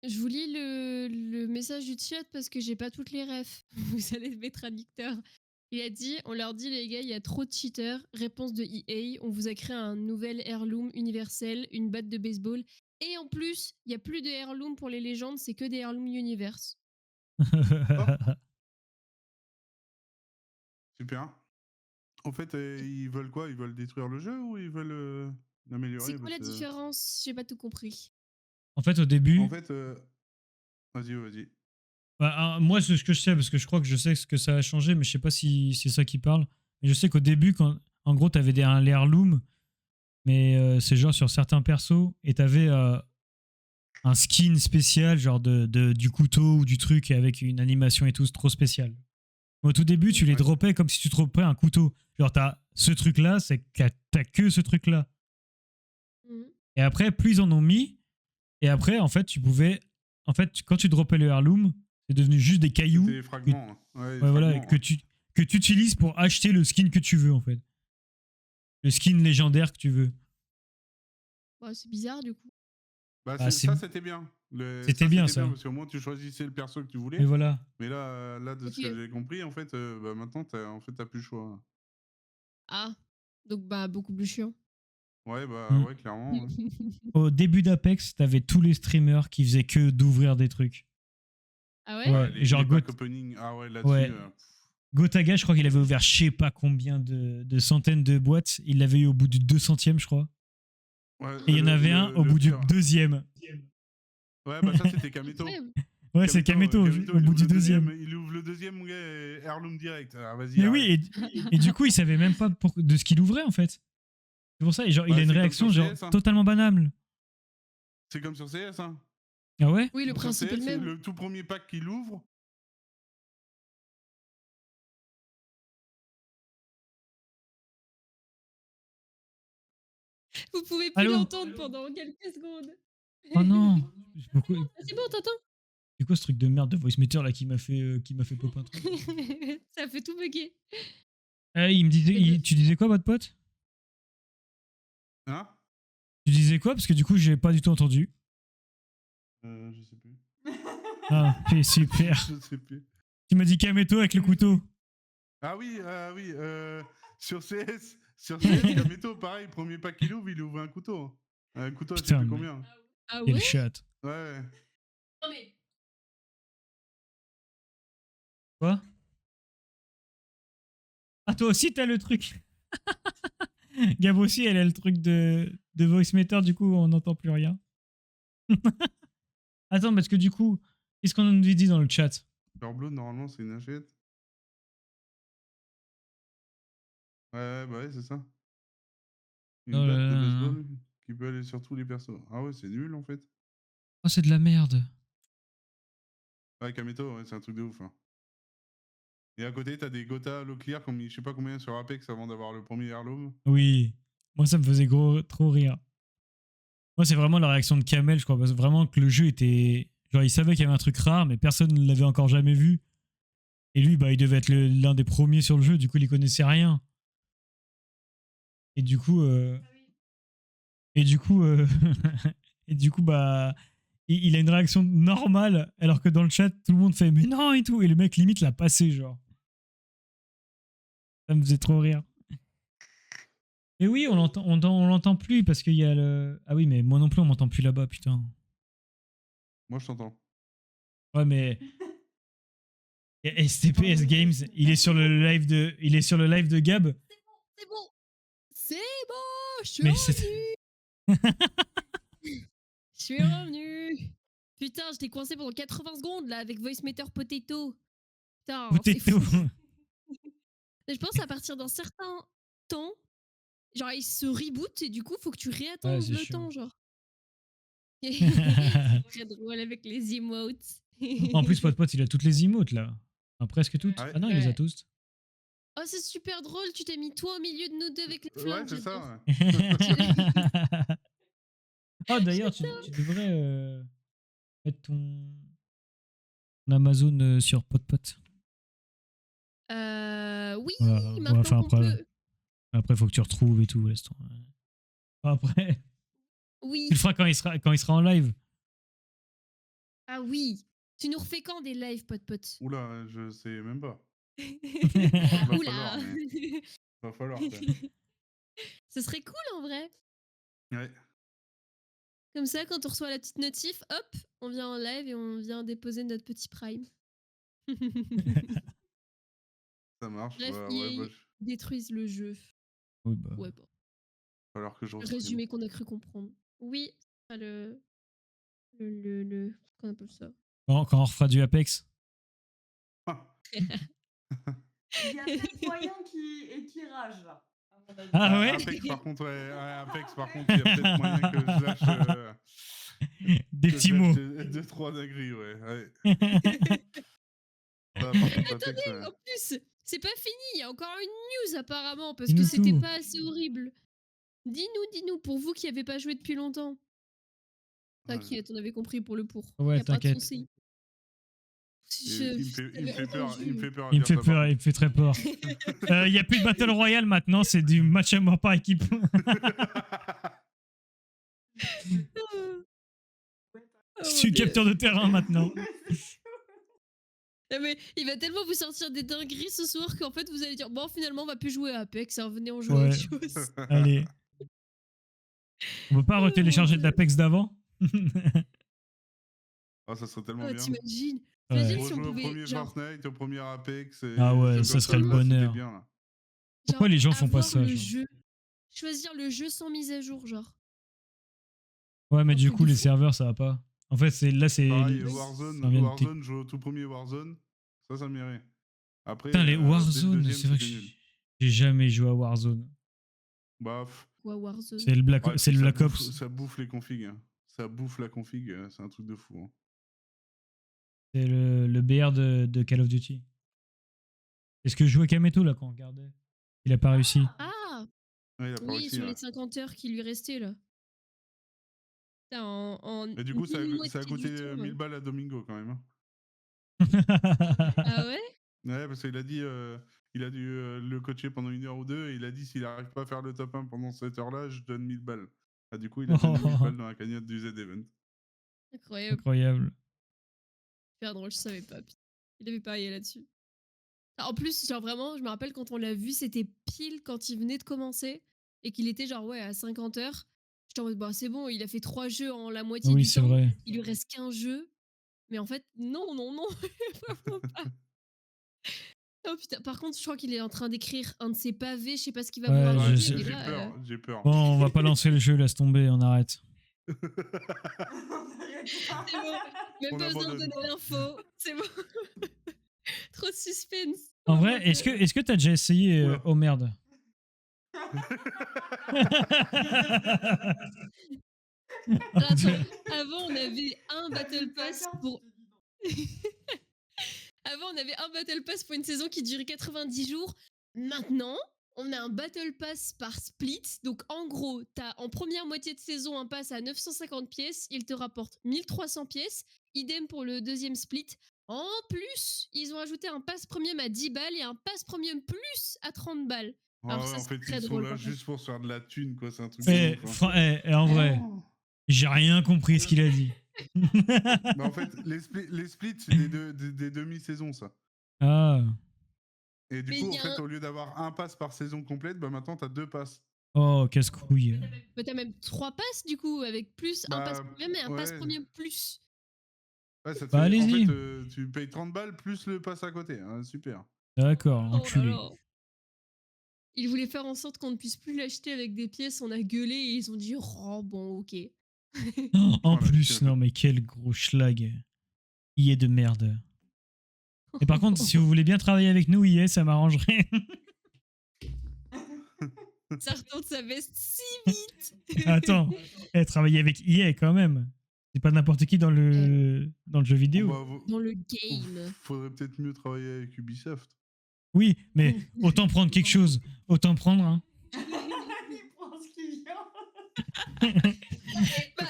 Speaker 1: Je vous lis le message du chat parce que j'ai pas toutes les refs. Vous allez mettre un dicteur. Il a dit, on leur dit les gars, il y a trop de cheaters. Réponse de EA, on vous a créé un nouvel heirloom universel, une batte de baseball. Et en plus, il y a plus de heirloom pour les légendes, c'est que des heirloom universe.
Speaker 4: Super. En fait, ils veulent quoi? Ils veulent détruire le jeu ou ils veulent l'améliorer?
Speaker 1: C'est quoi la différence? J'ai pas tout compris.
Speaker 2: En fait, au début,
Speaker 4: En fait, vas-y, vas-y.
Speaker 2: bah, moi, c'est ce que je sais, parce que je crois que je sais ce que ça a changé, mais je sais pas si c'est ça qui parle. Mais je sais qu'au début, en gros, t'avais un heirloom, mais c'est genre sur certains persos, et t'avais un skin spécial, genre du couteau ou du truc, avec une animation et tout, c'est trop spécial. Au tout début, tu les
Speaker 4: Ouais.
Speaker 2: droppais comme si tu droppais un couteau. Genre, t'as ce truc-là, c'est que t'as que ce truc-là.
Speaker 1: Mhm.
Speaker 2: Et après, plus ils en ont mis, et après, en fait, tu pouvais. En fait, quand tu droppais le heirloom, c'est devenu juste des cailloux.
Speaker 4: C'était des fragments. Hein. Ouais, des
Speaker 2: Ouais, voilà,
Speaker 4: fragments, hein.
Speaker 2: que tu utilises pour acheter le skin que tu veux, en fait. Le skin légendaire que tu veux.
Speaker 1: Bah, c'est bizarre du coup.
Speaker 4: Bah,
Speaker 2: Bah,
Speaker 4: ça, c'était bien.
Speaker 2: C'était bien, ça.
Speaker 4: Parce qu'au moins, tu choisissais le perso que tu voulais.
Speaker 2: Et voilà.
Speaker 4: Mais là, de ce
Speaker 1: Ok.
Speaker 4: que j'ai compris, en fait, bah, maintenant, t'as plus le choix.
Speaker 1: Ah, donc bah beaucoup plus chiant.
Speaker 4: Ouais, bah,
Speaker 2: Mm.
Speaker 4: ouais, clairement. Ouais.
Speaker 2: Au début d'Apex, t'avais tous les streamers qui faisaient que d'ouvrir des trucs.
Speaker 1: Ah ouais?
Speaker 2: Ouais,
Speaker 4: les
Speaker 2: genre
Speaker 4: pack opening, ah ouais, là-dessus.
Speaker 2: Ouais. Gotaga, je crois qu'il avait ouvert je sais pas combien de centaines de boîtes. Il l'avait eu au bout du 200e, je crois.
Speaker 4: Ouais,
Speaker 2: Et il y en avait un au bout du
Speaker 4: pire.
Speaker 2: 2e.
Speaker 4: Ouais, bah ça, c'était Kameto.
Speaker 1: Incroyable.
Speaker 2: Ouais, c'est Kameto au
Speaker 4: il
Speaker 2: bout
Speaker 4: ouvre
Speaker 2: du
Speaker 4: le
Speaker 2: 2e.
Speaker 4: Il ouvre le deuxième, mon gars, Heirloom direct. Ah, vas-y.
Speaker 2: Mais
Speaker 4: arrête.
Speaker 2: oui, et du coup, il savait même pas de ce qu'il ouvrait, en fait. C'est pour ça, et genre, il
Speaker 4: Ouais,
Speaker 2: a une
Speaker 4: c'est comme
Speaker 2: réaction
Speaker 4: sur
Speaker 2: genre
Speaker 4: CS, hein.
Speaker 2: totalement banale.
Speaker 4: C'est comme sur CS, hein.
Speaker 2: Ah ouais?
Speaker 1: Oui, le
Speaker 4: Sur
Speaker 1: principe est le
Speaker 4: CS,
Speaker 1: même.
Speaker 4: le tout premier pack qu'il ouvre.
Speaker 1: Vous pouvez plus
Speaker 2: Allô?
Speaker 1: l'entendre pendant quelques secondes.
Speaker 2: Oh non! Pourquoi-
Speaker 1: Ah, c'est bon, t'entends?
Speaker 2: C'est quoi ce truc de merde de voice meter là qui m'a fait pop un truc?
Speaker 1: Ça fait tout bugger.
Speaker 2: Il me disait, tu disais quoi, votre pote?
Speaker 4: Hein?
Speaker 2: Tu disais quoi? Parce que du coup, j'ai pas du tout entendu.
Speaker 4: Je sais plus.
Speaker 2: Ah, ok, super.
Speaker 4: Je sais plus.
Speaker 2: Tu m'as dit Kameto avec le couteau.
Speaker 4: Ah oui, sur CS, Kameto, pareil, premier pack qu'il ouvre, il ouvre un couteau. Un couteau, je sais
Speaker 2: Putain,
Speaker 4: plus
Speaker 2: mais-
Speaker 4: combien.
Speaker 1: Ah
Speaker 2: Quel
Speaker 1: ouais?
Speaker 2: chat.
Speaker 4: Ouais.
Speaker 1: Non mais.
Speaker 2: Quoi? Ah, toi aussi, t'as le truc. Gab aussi, elle a le truc de voice meter, du coup, on n'entend plus rien. Attends, parce que du coup, qu'est-ce qu'on nous dit dans le chat?
Speaker 4: Blue, normalement, c'est une hachette. Ouais, bah ouais, c'est ça. Une
Speaker 2: Oh là
Speaker 4: batte de
Speaker 2: là.
Speaker 4: baseball qui peut aller sur tous les persos. Ah ouais, c'est nul en fait.
Speaker 2: Oh, c'est de la merde.
Speaker 4: Ouais, Kameto, ouais, c'est un truc de ouf. Hein. Et à côté, t'as des Gotha l'eau clear, comme je sais pas combien sur Apex avant d'avoir le premier Heirloom.
Speaker 2: Oui. Moi, ça me faisait trop rire. Moi, c'est vraiment la réaction de Kamel, je crois. Parce que vraiment que le jeu était. Genre, il savait qu'il y avait un truc rare, mais personne ne l'avait encore jamais vu. Et lui, bah, il devait être l'un des premiers sur le jeu, du coup, il y connaissait rien. Et du coup. Et du coup. Et du coup, bah. Il a une réaction normale, alors que dans le chat, tout le monde fait mais non et tout. Et le mec, limite, l'a passé, genre. Ça me faisait trop rire. Et oui, on l'entend plus parce qu'il y a le. Ah oui, mais moi non plus, on m'entend plus là-bas, putain.
Speaker 4: Moi, je t'entends.
Speaker 2: Ouais, mais. STPS Games, il est sur le live de Gab.
Speaker 1: C'est bon. C'est bon. Je suis
Speaker 2: Mais
Speaker 1: revenu. Je suis revenu. Putain, j'étais coincé pendant 80 secondes là avec Voice Meter Potato. Putain, c'est
Speaker 2: Potato.
Speaker 1: fou. Je pense à partir d'un certain temps, genre il se reboot et du coup faut que tu réattendes
Speaker 2: c'est
Speaker 1: le
Speaker 2: chiant.
Speaker 1: temps, genre. C'est très drôle avec les emotes.
Speaker 2: En plus, Pote, il a toutes les emotes là. Enfin, presque toutes.
Speaker 4: Ouais.
Speaker 2: Ah non, il les a
Speaker 1: Ouais.
Speaker 2: tous.
Speaker 1: Oh, c'est super drôle, tu t'es mis toi au milieu de nous deux avec les flammes.
Speaker 4: Ouais, c'est
Speaker 1: j'adore.
Speaker 4: ça. Ouais.
Speaker 2: Oh, d'ailleurs, tu devrais mettre ton Amazon sur Pot.
Speaker 1: Oui,
Speaker 2: Ouais,
Speaker 1: maintenant
Speaker 2: enfin,
Speaker 1: qu'on peut.
Speaker 2: après, faut que tu retrouves et tout. Laisse tomber. Après,
Speaker 1: Oui.
Speaker 2: tu le feras quand il sera en live.
Speaker 1: Ah oui. Tu nous refais quand des lives, pote?
Speaker 4: Oula, je sais même pas. Va
Speaker 1: Oula.
Speaker 4: falloir, mais va falloir, quoi.
Speaker 1: Ce serait cool en vrai.
Speaker 4: Ouais.
Speaker 1: Comme ça, quand on reçoit la petite notif, hop, on vient en live et on vient déposer notre petit prime.
Speaker 4: Ça marche.
Speaker 1: Bref,
Speaker 4: Ouais, bah,
Speaker 1: EA détruisent le jeu.
Speaker 2: Oui, bah.
Speaker 1: Ouais, bon.
Speaker 4: va falloir que je
Speaker 1: Le
Speaker 4: restream.
Speaker 1: résumé qu'on a cru comprendre. Oui, ah, qu'on appelle ça.
Speaker 2: Quand on refera du Apex.
Speaker 4: Ah.
Speaker 3: Il y a peut-être moyen qu'il rage là. à mon avis.
Speaker 2: Ah ouais
Speaker 4: Apex, par contre, Apex, par contre, il y a peut-être moyen que je lâche.
Speaker 2: Des
Speaker 4: que
Speaker 2: petits
Speaker 4: je lâche
Speaker 2: mots.
Speaker 4: deux, trois dingueries, ouais. Ça, par contre, Apex,
Speaker 1: En plus, c'est pas fini, il y a encore une news apparemment, parce
Speaker 2: Dis-nous
Speaker 1: que c'était
Speaker 2: tout.
Speaker 1: pas assez horrible. Dis-nous, pour vous qui avez pas joué depuis longtemps. T'inquiète, on avait compris pour le pour.
Speaker 2: Ouais,
Speaker 1: Y a pas de
Speaker 2: t'inquiète.
Speaker 1: souci.
Speaker 4: il me fait peur. Il me fait peur. à
Speaker 2: Il me
Speaker 4: dire
Speaker 2: fait
Speaker 4: ça, par
Speaker 2: peur, il me fait très peur. Il n'y a plus de Battle Royale maintenant, c'est du match à mort par équipe.
Speaker 1: Oh,
Speaker 2: Je suis
Speaker 1: mon Dieu.
Speaker 2: capteur de terrain maintenant.
Speaker 1: Non, mais il va tellement vous sortir des dingueries ce soir qu'en fait vous allez dire bon finalement on va plus jouer à Apex, hein, venez on joue à autre chose.
Speaker 2: Allez. On peut pas retélécharger de l'Apex d'avant?
Speaker 4: Ah, ça serait tellement
Speaker 1: Oh,
Speaker 4: bien.
Speaker 1: t'imagines
Speaker 2: Ouais.
Speaker 1: T'imagines
Speaker 4: On
Speaker 1: si on
Speaker 4: joue au
Speaker 1: pouvait
Speaker 4: premier
Speaker 1: genre,
Speaker 4: Fortnite, au premier Apex. Et
Speaker 2: Ah ouais,
Speaker 4: des
Speaker 2: ça
Speaker 4: trucs
Speaker 2: serait
Speaker 4: comme
Speaker 2: le
Speaker 4: là, c'était
Speaker 2: bonheur.
Speaker 4: bien, là.
Speaker 2: Pourquoi les gens font pas
Speaker 1: avoir
Speaker 2: ça,
Speaker 1: le
Speaker 2: genre
Speaker 1: jeu, choisir le jeu sans mise à jour genre.
Speaker 2: Ouais, mais
Speaker 1: Un
Speaker 2: du
Speaker 1: truc
Speaker 2: coup,
Speaker 1: de
Speaker 2: les
Speaker 1: fou.
Speaker 2: serveurs, ça va pas. En fait, là, c'est.
Speaker 4: Pareil,
Speaker 2: ça
Speaker 4: Warzone,
Speaker 2: vient de
Speaker 4: Warzone, jouer au tout premier Warzone, ça m'irait. Après,
Speaker 2: Putain, les
Speaker 4: dès le
Speaker 2: Warzone,
Speaker 4: deuxième,
Speaker 2: c'est vrai que
Speaker 4: c'était nul.
Speaker 2: j'ai jamais joué à Warzone.
Speaker 4: Bah,
Speaker 1: Quoi Warzone
Speaker 2: C'est le Black,
Speaker 4: ouais,
Speaker 2: c'est
Speaker 4: puis
Speaker 2: le
Speaker 4: ça
Speaker 2: Black Ops.
Speaker 4: ça bouffe les configs. Hein. Ça bouffe la config, c'est un truc de fou. Hein.
Speaker 2: C'est le BR de Call of Duty. C'est ce que jouait Kameto là quand on regardait. Il a pas réussi.
Speaker 1: Ah
Speaker 4: Ouais, il a pas
Speaker 1: oui,
Speaker 4: réussi,
Speaker 1: sur
Speaker 4: ouais.
Speaker 1: les 50 heures qui lui restaient là. Putain, en
Speaker 4: Et du coup, ça a
Speaker 1: moitié
Speaker 4: coûté
Speaker 1: du temps,
Speaker 4: 1000 balles à Domingo quand même. Hein.
Speaker 1: Ah ouais
Speaker 4: Ouais, parce qu'il a dit, il a dû le coacher pendant 1 heure ou deux, et il a dit s'il n'arrive pas à faire le top 1 pendant cette heure-là, je donne 1000 balles. Ah, du coup, il a donné 1000 balles dans la cagnotte du Z-Event.
Speaker 1: Incroyable.
Speaker 2: Incroyable.
Speaker 1: Super drôle, je savais pas. Putain. Il avait parié là-dessus. En plus, genre vraiment, je me rappelle quand on l'a vu, c'était pile quand il venait de commencer et qu'il était genre ouais à 50 heures. J'étais en mode bah c'est bon, il a fait 3 jeux en la moitié
Speaker 2: Oui,
Speaker 1: du
Speaker 2: c'est
Speaker 1: temps.
Speaker 2: vrai.
Speaker 1: Il lui reste qu'un jeu. Mais en fait, non, vraiment pas. Oh putain, par contre, je crois qu'il est en train d'écrire un de ses pavés, je sais pas ce qu'il va
Speaker 2: Ouais,
Speaker 1: vouloir
Speaker 2: je
Speaker 1: dire.
Speaker 2: sais.
Speaker 1: Et
Speaker 4: J'ai
Speaker 1: là,
Speaker 4: peur, j'ai peur.
Speaker 2: Bon, on va pas lancer le jeu, laisse tomber, on arrête.
Speaker 1: c'est bon, même
Speaker 4: On
Speaker 1: pas besoin de
Speaker 4: abandonne.
Speaker 1: donner l'info, c'est bon. Trop de suspense.
Speaker 2: En
Speaker 1: Oh,
Speaker 2: vrai,
Speaker 1: mon
Speaker 2: est-ce
Speaker 1: Dieu.
Speaker 2: que t'as déjà essayé
Speaker 4: Oula.
Speaker 2: Oh merde.
Speaker 1: Alors, attends, avant on avait un Battle Pass pour. Avant, on avait un Battle Pass pour une saison qui durait 90 jours. Maintenant, on a un Battle Pass par split. Donc, en gros, t'as en première moitié de saison un pass à 950 pièces. Il te rapporte 1300 pièces. Idem pour le deuxième split. En plus, ils ont ajouté un pass premium à 10 balles et un pass premium plus à 30 balles. Alors,
Speaker 4: Ouais,
Speaker 1: ça,
Speaker 4: en
Speaker 1: c'est
Speaker 4: fait,
Speaker 1: très
Speaker 4: ils sont
Speaker 1: drôle.
Speaker 4: là
Speaker 1: par contre.
Speaker 4: juste pour se faire de la thune, quoi. C'est un truc
Speaker 2: Eh,
Speaker 4: de ouf. Hein.
Speaker 2: en vrai, j'ai rien compris ce qu'il a dit.
Speaker 4: Bah, en fait, les splits, c'est des demi-saisons, ça.
Speaker 2: Ah.
Speaker 4: Et du
Speaker 1: Mais
Speaker 4: coup,
Speaker 1: il
Speaker 4: en
Speaker 1: y a
Speaker 4: fait,
Speaker 1: un-
Speaker 4: au lieu d'avoir un pass par saison complète, bah maintenant, t'as 2 passes.
Speaker 2: Oh, casse-couille.
Speaker 1: Mais t'as même 3 passes du coup, avec plus un pass
Speaker 4: Bah,
Speaker 1: premium et un pass
Speaker 4: ouais.
Speaker 1: premium plus.
Speaker 4: Ouais, ça te
Speaker 2: Bah,
Speaker 4: fait... En
Speaker 2: allez-y.
Speaker 4: fait, tu payes 30 balles plus le pass à côté. Hein, super.
Speaker 2: D'accord,
Speaker 1: Oh là
Speaker 2: enculé.
Speaker 1: là. Ils voulaient faire en sorte qu'on ne puisse plus l'acheter avec des pièces, on a gueulé et ils ont dit oh bon ok.
Speaker 2: Oh, en
Speaker 4: Voilà,
Speaker 2: plus,
Speaker 4: je-
Speaker 2: non mais quel gros schlag. IE de merde. Et par contre, si vous voulez bien travailler avec nous, IE, ça m'arrangerait.
Speaker 1: Ça retourne sa veste si vite.
Speaker 2: Attends, travailler avec IE quand même. C'est pas n'importe qui dans le jeu vidéo.
Speaker 4: Bah,
Speaker 1: Dans le game.
Speaker 4: faudrait peut-être mieux travailler avec Ubisoft.
Speaker 2: Oui, mais autant prendre quelque chose. Autant prendre, hein.
Speaker 3: Il prend ce qu'il vient.
Speaker 1: Bah,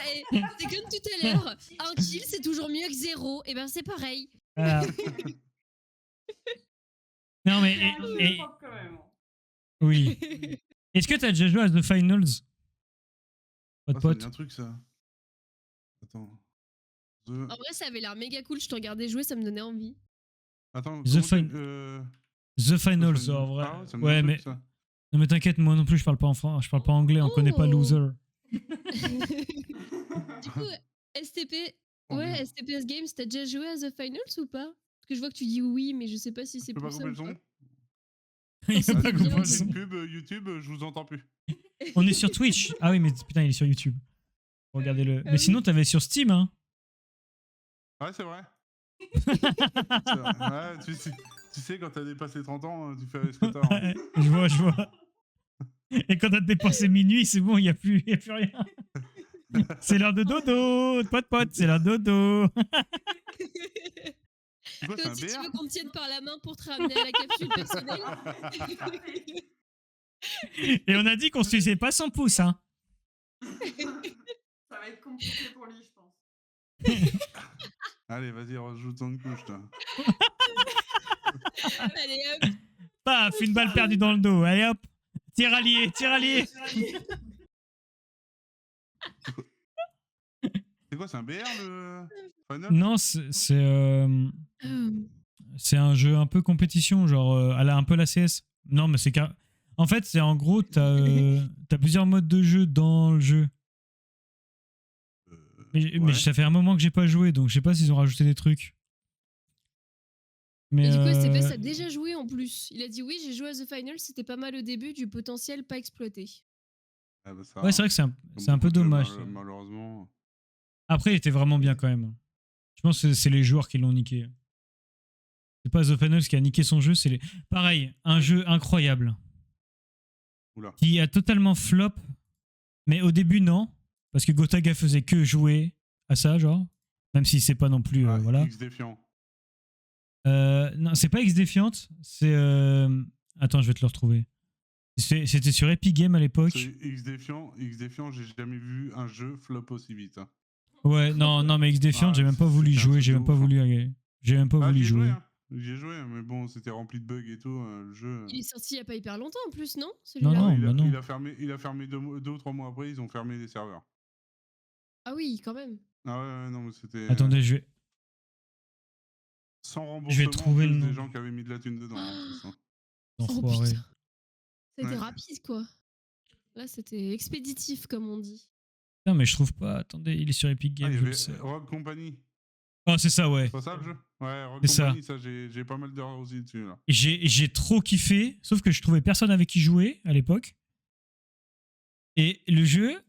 Speaker 1: c'est comme tout à l'heure. Un kill c'est toujours mieux que 0. Et ben c'est pareil.
Speaker 2: Voilà. Non mais...
Speaker 3: C'est un jeu
Speaker 2: et-
Speaker 3: propre quand même.
Speaker 2: oui. Est-ce que t'as déjà joué à The Finals? Pas de
Speaker 4: Ah, ça me dit
Speaker 2: pote.
Speaker 4: un truc, ça. Attends.
Speaker 1: En vrai ça avait l'air méga cool, je te regardais jouer, ça me donnait envie.
Speaker 4: Attends,
Speaker 2: The
Speaker 4: comment
Speaker 2: Fin-
Speaker 4: tu-
Speaker 2: The Finals,
Speaker 4: Finals.
Speaker 2: en vrai.
Speaker 4: Ah ouais, ça me dit
Speaker 2: Ouais,
Speaker 4: un
Speaker 2: mais,
Speaker 4: truc, ça.
Speaker 2: non, mais t'inquiète, moi non plus, je parle pas en je parle pas anglais, on connaît pas
Speaker 1: Oh.
Speaker 2: Loser.
Speaker 1: Du coup, STP,
Speaker 4: Oh,
Speaker 1: ouais,
Speaker 4: merde.
Speaker 1: STPS Games, t'as déjà joué à The Finals ou pas? Parce que je vois que tu dis oui, mais je sais pas si
Speaker 4: Je
Speaker 1: c'est
Speaker 4: peux pas
Speaker 1: pour ça
Speaker 4: couper
Speaker 1: ou
Speaker 4: le son.
Speaker 1: pas.
Speaker 2: Il
Speaker 1: c'est
Speaker 2: va
Speaker 1: pas
Speaker 2: pas
Speaker 1: bien,
Speaker 2: couper le
Speaker 1: dis.
Speaker 2: son.
Speaker 4: Une pub YouTube, je vous entends plus.
Speaker 2: On est sur Twitch. Ah oui, mais putain, il est sur YouTube. Regardez-le.
Speaker 1: Ah
Speaker 2: Mais
Speaker 1: oui.
Speaker 2: sinon, t'avais sur Steam, hein.
Speaker 4: Ouais, c'est vrai. C'est vrai. Ouais, tu sais, quand t'as dépassé 30 ans, tu fais avec ce que t'as. Hein.
Speaker 2: Ouais, je vois, je vois. Et quand t'as dépassé minuit, c'est bon, il y a plus rien. C'est l'heure de dodo, pote, c'est l'heure de dodo.
Speaker 4: C'est quoi, c'est
Speaker 1: Toi
Speaker 4: un
Speaker 1: aussi, tu
Speaker 4: BR
Speaker 1: veux qu'on te tienne par la main pour te ramener à la capsule personnelle?
Speaker 2: Et on a dit qu'on suivait pas son pouce, hein.
Speaker 3: Ça va être compliqué pour lui, je pense.
Speaker 4: Allez, vas-y, rajoute une couche, toi.
Speaker 1: Allez hop.
Speaker 2: Paf, une balle perdue dans le dos. Allez hop. Tir allié, tir allié.
Speaker 4: C'est quoi, c'est un BR, le Final?
Speaker 2: Non,
Speaker 1: Hum.
Speaker 2: c'est un jeu un peu compétition, genre un peu la CS. Non, mais c'est car. En fait, c'est en gros, t'as plusieurs modes de jeu dans le jeu. Mais
Speaker 4: Ouais.
Speaker 2: ça fait un moment que j'ai pas joué, donc je sais pas s'ils ont rajouté des trucs. Mais
Speaker 1: Et du coup, STPS a déjà joué en plus. Il a dit oui, j'ai joué à The Final, c'était pas mal au début, du potentiel pas exploité.
Speaker 4: Ah bah ça,
Speaker 2: ouais, c'est vrai que c'est un peu
Speaker 4: beaucoup de jeux,
Speaker 2: dommage. ça.
Speaker 4: malheureusement.
Speaker 2: Après, il était vraiment bien quand même. Je pense que c'est les joueurs qui l'ont niqué. C'est pas The Finals qui a niqué son jeu, c'est les. Pareil, un jeu incroyable.
Speaker 4: Oula.
Speaker 2: Qui a totalement flop, mais au début, non. Parce que Gotaga faisait que jouer à ça, genre. Même si c'est pas non plus.
Speaker 4: Ah,
Speaker 2: Voilà.
Speaker 4: X défiant.
Speaker 2: Non, c'est pas X Défiante, c'est. Attends, je vais te le retrouver. C'était sur Epic Games à l'époque.
Speaker 4: X défiant, j'ai jamais vu un jeu flop aussi vite. Hein.
Speaker 2: Ouais, non, mais X Défiante,
Speaker 4: Ah,
Speaker 2: j'ai même pas voulu y
Speaker 4: c'était un
Speaker 2: jouer,
Speaker 4: truc
Speaker 2: j'ai
Speaker 4: de
Speaker 2: même pas
Speaker 4: ouf, hein.
Speaker 2: voulu. J'ai même pas
Speaker 4: Ah,
Speaker 2: voulu
Speaker 4: j'y ai joué,
Speaker 2: jouer.
Speaker 4: hein. J'y ai joué, mais bon, c'était rempli de bugs et tout, le jeu.
Speaker 1: Il est sorti il y a pas hyper longtemps en plus, non?
Speaker 2: Non,
Speaker 1: Celui-là.
Speaker 2: non.
Speaker 4: il a fermé 2 ou 3 mois après, ils ont fermé les serveurs.
Speaker 1: Ah oui, quand même.
Speaker 4: Ah ouais, non, mais c'était.
Speaker 2: Attendez, je vais.
Speaker 4: Sans
Speaker 2: Je vais
Speaker 4: remboursement,
Speaker 2: trouver
Speaker 4: plus
Speaker 2: le nom.
Speaker 4: des gens qui avaient mis de la thune dedans, en plus. Hein.
Speaker 1: Oh
Speaker 2: Enfoiré.
Speaker 1: putain. C'était
Speaker 4: Ouais.
Speaker 1: rapide quoi. Là, c'était expéditif comme on dit.
Speaker 2: Non, mais je trouve pas. Attendez, il est sur Epic
Speaker 4: Ah,
Speaker 2: Games,
Speaker 4: il y
Speaker 2: je le
Speaker 4: avait
Speaker 2: sais.
Speaker 4: Rogue Company.
Speaker 2: Oh, c'est ça, ouais.
Speaker 4: C'est pas ça le jeu? Ouais, Rogue
Speaker 2: C'est ça.
Speaker 4: Company, ça, j'ai pas mal d'heures aussi dessus, là.
Speaker 2: Et j'ai trop kiffé, sauf que je trouvais personne avec qui jouer à l'époque. Et le jeu,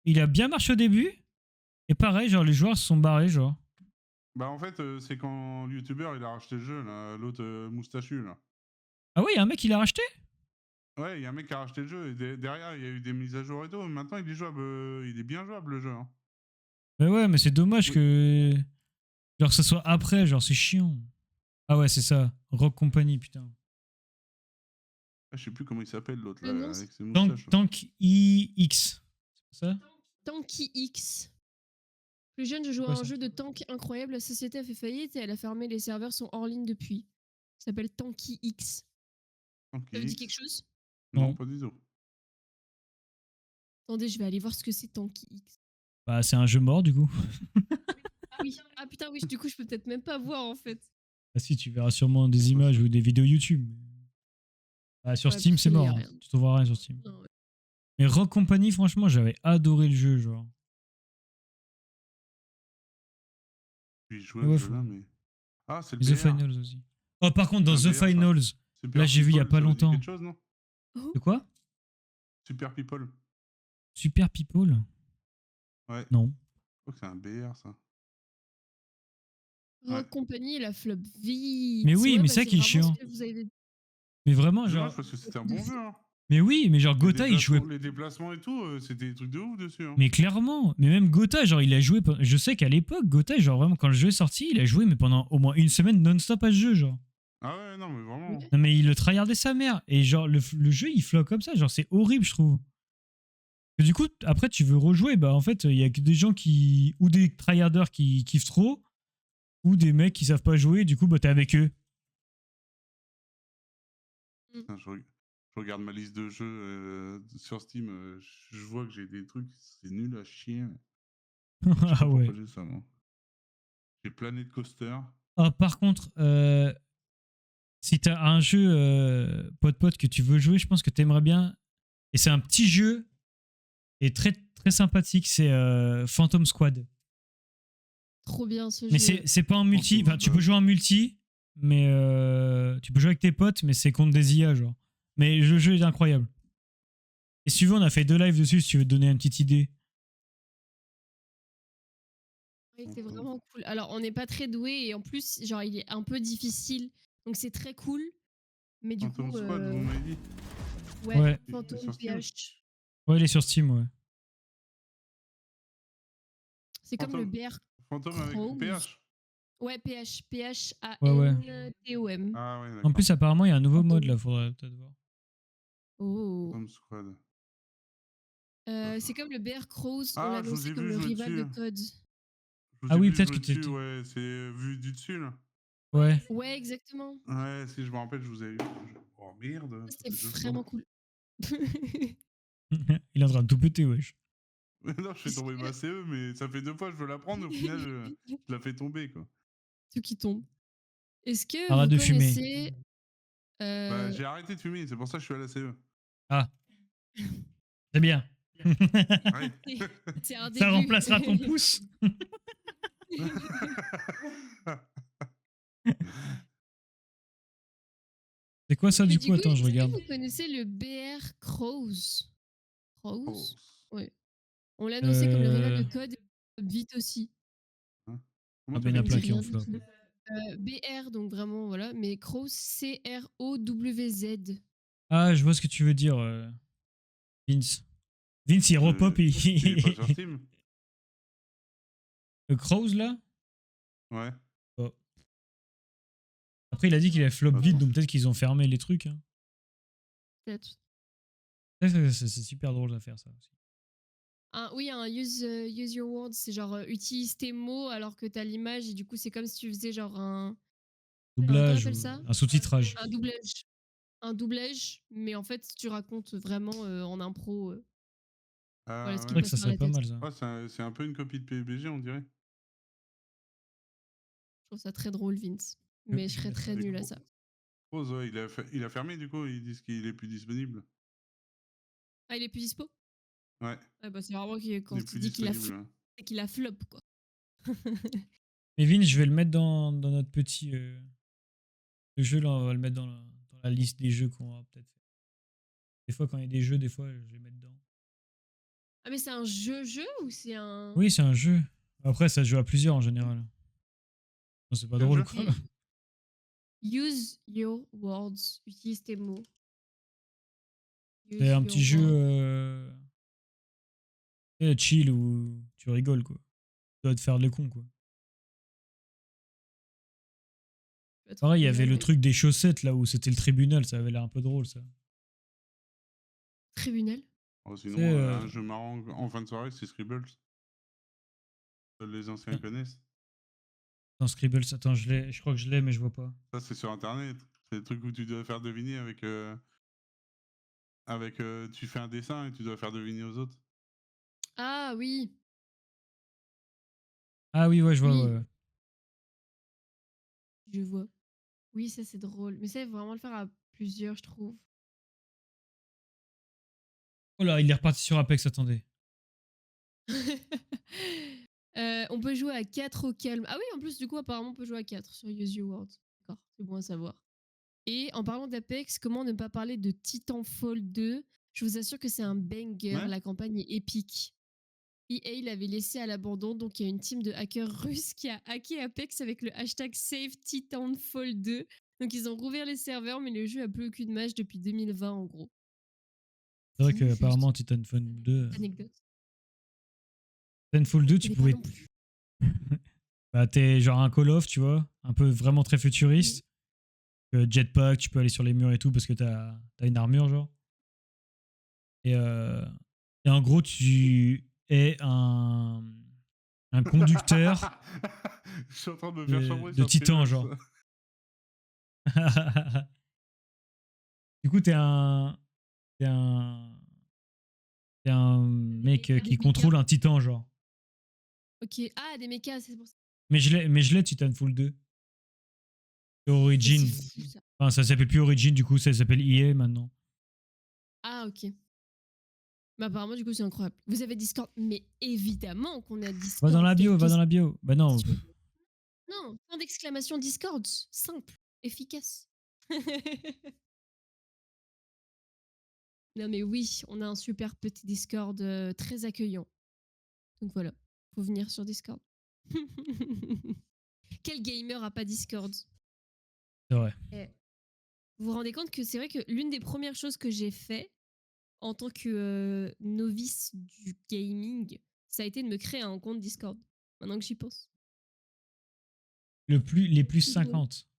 Speaker 2: il a bien marché au début. Et pareil, genre, les joueurs se sont barrés, genre.
Speaker 4: Bah, en fait, c'est quand le youtubeur il a racheté le jeu, là, l'autre moustachu, là.
Speaker 2: Ah oui, il y a un mec qui l'a racheté.
Speaker 4: Ouais, il y a un mec qui a racheté le jeu, et derrière, il y a eu des mises à jour et tout. Maintenant, il est jouable, il est bien jouable, le jeu. Hein.
Speaker 2: Mais ouais, mais c'est dommage
Speaker 4: Oui.
Speaker 2: que. Genre, que ça soit après, genre, c'est chiant. Ah ouais, c'est ça. Rock Company, putain.
Speaker 4: Ah, je sais plus comment il s'appelle, l'autre,
Speaker 1: Le
Speaker 4: là,
Speaker 1: nom,
Speaker 4: avec ses moustaches. là.
Speaker 2: Tank IX. C'est ça?
Speaker 1: Tanky X. Plus jeune, je jouais
Speaker 2: quoi,
Speaker 1: à un
Speaker 2: ça
Speaker 1: jeu de tank incroyable. La société a fait faillite et elle a fermé. Les serveurs sont hors ligne depuis. Ça s'appelle Tanky X.
Speaker 4: Ok.
Speaker 1: Ça vous dit quelque chose?
Speaker 4: Non,
Speaker 2: Non.
Speaker 4: pas du tout.
Speaker 1: Attendez, je vais aller voir ce que c'est Tanky X.
Speaker 2: Bah, c'est un jeu mort, du coup.
Speaker 1: Ah oui. Ah putain, oui, du coup, je peux peut-être même pas voir en fait.
Speaker 2: Ah si, tu verras sûrement des images ou des vidéos YouTube. Ah, sur
Speaker 1: Ouais,
Speaker 2: Steam,
Speaker 1: parce
Speaker 2: c'est
Speaker 1: qu'il y a
Speaker 2: mort.
Speaker 1: rien.
Speaker 2: Tu trouveras rien sur Steam.
Speaker 1: Non, ouais.
Speaker 2: Mais Rock Company, franchement, j'avais adoré le jeu, genre.
Speaker 4: Puis jouer
Speaker 2: Ouais,
Speaker 4: à ce
Speaker 2: faut-
Speaker 4: jeu-là, mais. Ah, c'est le
Speaker 2: The
Speaker 4: BR.
Speaker 2: Finals aussi. Oh, par contre, dans
Speaker 4: C'est un
Speaker 2: The
Speaker 4: BR, ça.
Speaker 2: Finals,
Speaker 4: Super
Speaker 2: là, j'ai vu il y a
Speaker 4: People,
Speaker 2: pas
Speaker 4: ça vous dit
Speaker 2: longtemps.
Speaker 4: quelque chose, non?
Speaker 1: Oh,
Speaker 2: De quoi?
Speaker 4: Super People.
Speaker 2: Super People?
Speaker 4: Ouais.
Speaker 2: Non.
Speaker 4: Je crois que c'est un BR, ça.
Speaker 1: Rock
Speaker 4: Ouais.
Speaker 1: Company, la flop vite.
Speaker 2: Mais oui,
Speaker 1: Ouais,
Speaker 2: mais
Speaker 1: bah,
Speaker 2: ça
Speaker 1: c'est
Speaker 2: qui est
Speaker 1: vraiment
Speaker 2: chiant.
Speaker 1: ce que vous avez dit.
Speaker 2: Mais vraiment,
Speaker 4: Dommage
Speaker 2: genre.
Speaker 4: parce que c'était un bon jeu. Hein.
Speaker 2: Mais oui, mais genre
Speaker 4: Les
Speaker 2: Gotha, il jouait.
Speaker 4: les déplacements et tout, c'était des trucs de ouf dessus. Hein.
Speaker 2: Mais clairement, mais même Gotha, genre, il a joué. Je sais qu'à l'époque, Gotha, genre, vraiment, quand le jeu est sorti, il a joué, mais pendant au moins une semaine non-stop à ce jeu, genre.
Speaker 4: Ah ouais, non, mais vraiment.
Speaker 2: Non, mais il le tryhardait sa mère. Et genre, le jeu, il flop comme ça. Genre, c'est horrible, je trouve. Et du coup, après, tu veux rejouer, bah, en fait, il y a que des gens qui. Ou des tryharders qui kiffent trop, ou des mecs qui savent pas jouer, du coup, bah, t'es avec eux.
Speaker 4: Putain, je regarde ma liste de jeux sur Steam, je vois que j'ai des trucs, c'est nul à chier. Je sais pas
Speaker 2: Ah ouais.
Speaker 4: pourquoi j'ai ça, moi. J'ai Planet Coaster.
Speaker 2: Ah, par contre, Si t'as un jeu pote-pote que tu veux jouer, je pense que t'aimerais bien. Et c'est un petit jeu et très, très sympathique. C'est Phantom Squad.
Speaker 1: Trop bien ce
Speaker 2: Mais
Speaker 1: jeu.
Speaker 2: c'est pas en multi.
Speaker 4: Phantom
Speaker 2: Enfin, tu peux
Speaker 4: Squad.
Speaker 2: jouer en multi, mais tu peux jouer avec tes potes, mais c'est contre des IA, genre. Mais le jeu est incroyable. Et si tu veux, on a fait 2 lives dessus, si tu veux te donner une petite idée.
Speaker 1: Ouais, c'est vraiment cool. Alors, on n'est pas très doué et en plus, genre, il est un peu difficile. Donc, c'est très cool. Mais du
Speaker 4: Phantom
Speaker 1: coup,
Speaker 4: Squad, vous m'avez dit.
Speaker 1: ouais,
Speaker 2: Ouais.
Speaker 4: Il est
Speaker 1: Phantom
Speaker 4: sur Steam.
Speaker 1: PH.
Speaker 2: Ouais, il est sur Steam, ouais.
Speaker 1: C'est comme le
Speaker 4: Phantom,
Speaker 1: BR
Speaker 4: Phantom avec
Speaker 1: Crows.
Speaker 4: PH.
Speaker 1: Ouais, PH.
Speaker 2: Ouais, ouais.
Speaker 1: PHANTOM.
Speaker 4: Ah ouais,
Speaker 2: En
Speaker 4: d'accord.
Speaker 2: plus, apparemment, il y a un nouveau
Speaker 1: Phantom.
Speaker 2: mode là, faudrait peut-être voir.
Speaker 1: Oh.
Speaker 4: Phantom Squad.
Speaker 1: C'est comme le Bear Crows. On
Speaker 4: Ah,
Speaker 1: l'a
Speaker 4: je vous
Speaker 1: annoncé
Speaker 4: ai
Speaker 1: comme
Speaker 4: vu
Speaker 1: le
Speaker 4: jouer
Speaker 1: rival de
Speaker 4: dessus.
Speaker 1: COD.
Speaker 4: Je vous
Speaker 2: Ah
Speaker 4: ai
Speaker 2: oui,
Speaker 4: vu
Speaker 2: peut-être
Speaker 4: jouer
Speaker 2: que
Speaker 4: dessus,
Speaker 2: t'étais.
Speaker 4: ouais, c'est vu du dessus là.
Speaker 2: Ouais.
Speaker 1: Ouais, exactement.
Speaker 4: Ouais, si je me rappelle, je vous ai vu. Oh merde, ça
Speaker 1: C'est
Speaker 4: fait 2
Speaker 1: vraiment
Speaker 4: fois.
Speaker 1: cool.
Speaker 2: Il est en train de tout péter, wesh.
Speaker 4: Non, je fais
Speaker 1: Est-ce
Speaker 4: tomber
Speaker 1: que-
Speaker 4: ma CE, mais ça fait 2 fois, je veux la prendre, et au final, je la fais tomber quoi.
Speaker 1: Tout qui tombe. Est-ce que
Speaker 2: Arrête
Speaker 1: vous
Speaker 2: de fumer.
Speaker 1: connaissez
Speaker 4: Bah,
Speaker 1: euh,
Speaker 4: j'ai arrêté de fumer, c'est pour ça que je suis à la CE.
Speaker 2: Ah, c'est bien.
Speaker 4: Ouais.
Speaker 1: c'est un
Speaker 2: Ça
Speaker 1: début.
Speaker 2: remplacera ton pouce. C'est quoi ça
Speaker 1: Mais
Speaker 2: du
Speaker 1: du
Speaker 2: coup?
Speaker 1: coup,
Speaker 2: Attends, je
Speaker 1: est-ce que
Speaker 2: regarde.
Speaker 1: vous connaissez le BR Crows? Crows?
Speaker 4: Oh.
Speaker 1: Ouais. On l'a annoncé comme le rival de
Speaker 2: Euh...
Speaker 1: COD vite aussi.
Speaker 4: Hein
Speaker 2: Ah
Speaker 4: Comment tu
Speaker 2: ben, il y en a
Speaker 1: Ça me dit
Speaker 2: plein qui
Speaker 4: appelles
Speaker 2: ont
Speaker 1: rien du
Speaker 2: flop.
Speaker 1: tout. BR, donc vraiment, voilà. Mais Crows, CROWZ.
Speaker 2: Ah, je vois ce que tu veux dire, Vince. Vince, il repop.
Speaker 4: Il est pas sur Steam.
Speaker 2: Le Crows là.
Speaker 4: Ouais.
Speaker 2: Oh. Après, il a dit qu'il a flop
Speaker 4: Attends.
Speaker 2: vite, donc peut-être qu'ils ont fermé les trucs. Hein.
Speaker 1: Peut-être.
Speaker 2: C'est super drôle à faire ça aussi.
Speaker 1: Oui, un use your words, c'est genre utilise tes mots alors que t'as l'image et du coup c'est comme si tu faisais genre comment
Speaker 2: Doublage
Speaker 1: t'appelles
Speaker 2: ou
Speaker 1: ça?
Speaker 2: un sous-titrage.
Speaker 1: Un doublage. Un doublage, mais en fait tu racontes vraiment en impro voilà
Speaker 4: Ah
Speaker 1: ce
Speaker 2: C'est
Speaker 1: qui
Speaker 4: ouais.
Speaker 2: vrai que
Speaker 1: passe
Speaker 2: ça
Speaker 1: par
Speaker 2: serait
Speaker 1: la
Speaker 2: pas
Speaker 1: tête.
Speaker 2: mal ça.
Speaker 4: Ouais, c'est un peu une copie de PUBG, on dirait.
Speaker 1: Je trouve ça très drôle, Vince. Mais je serais très
Speaker 4: Et
Speaker 1: nulle à ça.
Speaker 4: Rose, ouais, il a fermé du coup, ils disent qu'il est plus disponible.
Speaker 1: Ah, il est plus dispo?
Speaker 4: Ouais,
Speaker 1: Ouais, bah c'est vraiment
Speaker 4: il
Speaker 1: quand
Speaker 4: est
Speaker 1: tu
Speaker 4: plus
Speaker 1: dis qu'il a
Speaker 4: disponible.
Speaker 1: flop, c'est qu'il a flop quoi.
Speaker 2: Mais Vince, je vais le mettre dans notre petit le jeu là, on va le mettre dans la liste des jeux qu'on va peut-être faire. Des fois, quand il y a des jeux, des fois, je les mets dedans.
Speaker 1: Ah mais c'est un jeu ou c'est un...
Speaker 2: Oui, c'est un jeu. Après, ça se joue à plusieurs en général. Non, c'est pas
Speaker 4: Quel
Speaker 2: drôle
Speaker 4: jeu
Speaker 2: quoi.
Speaker 1: Use your words. Utilise tes mots.
Speaker 2: C'est
Speaker 1: Use
Speaker 2: un
Speaker 1: your
Speaker 2: petit jeu
Speaker 1: words.
Speaker 2: chill où tu rigoles quoi. Tu dois te faire le con quoi.
Speaker 1: Je vais
Speaker 2: Pareil, il y
Speaker 1: trouver
Speaker 2: avait le
Speaker 1: avec
Speaker 2: truc des chaussettes là où c'était le tribunal, ça avait l'air un peu drôle ça.
Speaker 1: tribunal.
Speaker 4: Oh, sinon,
Speaker 2: C'est
Speaker 4: un jeu marrant en fin de soirée, c'est Scribbles. Seuls les anciens connaissent.
Speaker 2: dans Scribbles, attends, je crois que je l'ai mais je vois pas.
Speaker 4: Ça, c'est sur internet. C'est le truc où tu dois faire deviner avec. Tu fais un dessin et tu dois faire deviner aux autres.
Speaker 1: Ah oui,
Speaker 2: Ah oui, ouais, je vois.
Speaker 1: oui,
Speaker 2: Ouais, ouais.
Speaker 1: je vois. Oui, ça c'est drôle. Mais ça, il faut vraiment le faire à plusieurs, je trouve.
Speaker 2: Oh là, il est reparti sur Apex, attendez.
Speaker 1: On peut jouer à 4 au calme. Ah oui, en plus, du coup, apparemment, on peut jouer à 4 sur Use Your Words. D'accord, c'est bon à savoir. Et en parlant d'Apex, comment ne pas parler de Titanfall 2? Je vous assure que c'est un banger,
Speaker 4: Ouais.
Speaker 1: la campagne est épique. EA l'avait laissé à l'abandon, donc il y a une team de hackers russes qui a hacké Apex avec le hashtag #SaveTitanfall2. Donc ils ont rouvert les serveurs, mais le jeu a plus aucune match depuis 2020 en gros.
Speaker 2: C'est vrai
Speaker 1: Fou,
Speaker 2: qu'apparemment,
Speaker 1: juste.
Speaker 2: Titanfall 2.
Speaker 1: Anecdote.
Speaker 2: Titanfall 2,
Speaker 1: Je
Speaker 2: tu
Speaker 1: connais pas
Speaker 2: pouvais.
Speaker 1: non plus.
Speaker 2: Bah, t'es genre un Call of, tu vois, un peu vraiment très futuriste. Jetpack, tu peux aller sur les murs et tout parce que t'as une armure, genre. Et en gros, tu es un conducteur
Speaker 4: Je suis en train de me faire chambrer
Speaker 2: de
Speaker 4: sur
Speaker 2: titan,
Speaker 4: Scribbles.
Speaker 2: genre. Du coup, t'es un, t'es un mec
Speaker 1: Des
Speaker 2: qui
Speaker 1: mechas.
Speaker 2: contrôle un titan, genre.
Speaker 1: Ok. Ah, des mechas, c'est pour ça.
Speaker 2: Mais je l'ai Titanfall 2. Origin.
Speaker 1: C'est fou ça.
Speaker 2: Enfin, ça s'appelle plus Origin, du coup, ça s'appelle EA maintenant.
Speaker 1: Ah, ok. Mais apparemment, du coup, c'est incroyable. Vous avez Discord? Mais évidemment qu'on a Discord.
Speaker 2: Va dans la bio,
Speaker 1: Quelle
Speaker 2: va dans la bio. Bah non.
Speaker 1: question. Non, point d'exclamation Discord. Simple, efficace. Non, mais oui, on a un super petit Discord très accueillant. Donc voilà, faut venir sur Discord. Quel gamer a pas Discord?
Speaker 2: C'est vrai.
Speaker 1: Vous vous rendez compte que c'est vrai que l'une des premières choses que j'ai fait en tant que novice du gaming, ça a été de me créer un compte Discord. Maintenant que j'y pense.
Speaker 2: Les plus
Speaker 1: C'est drôle.
Speaker 2: 50.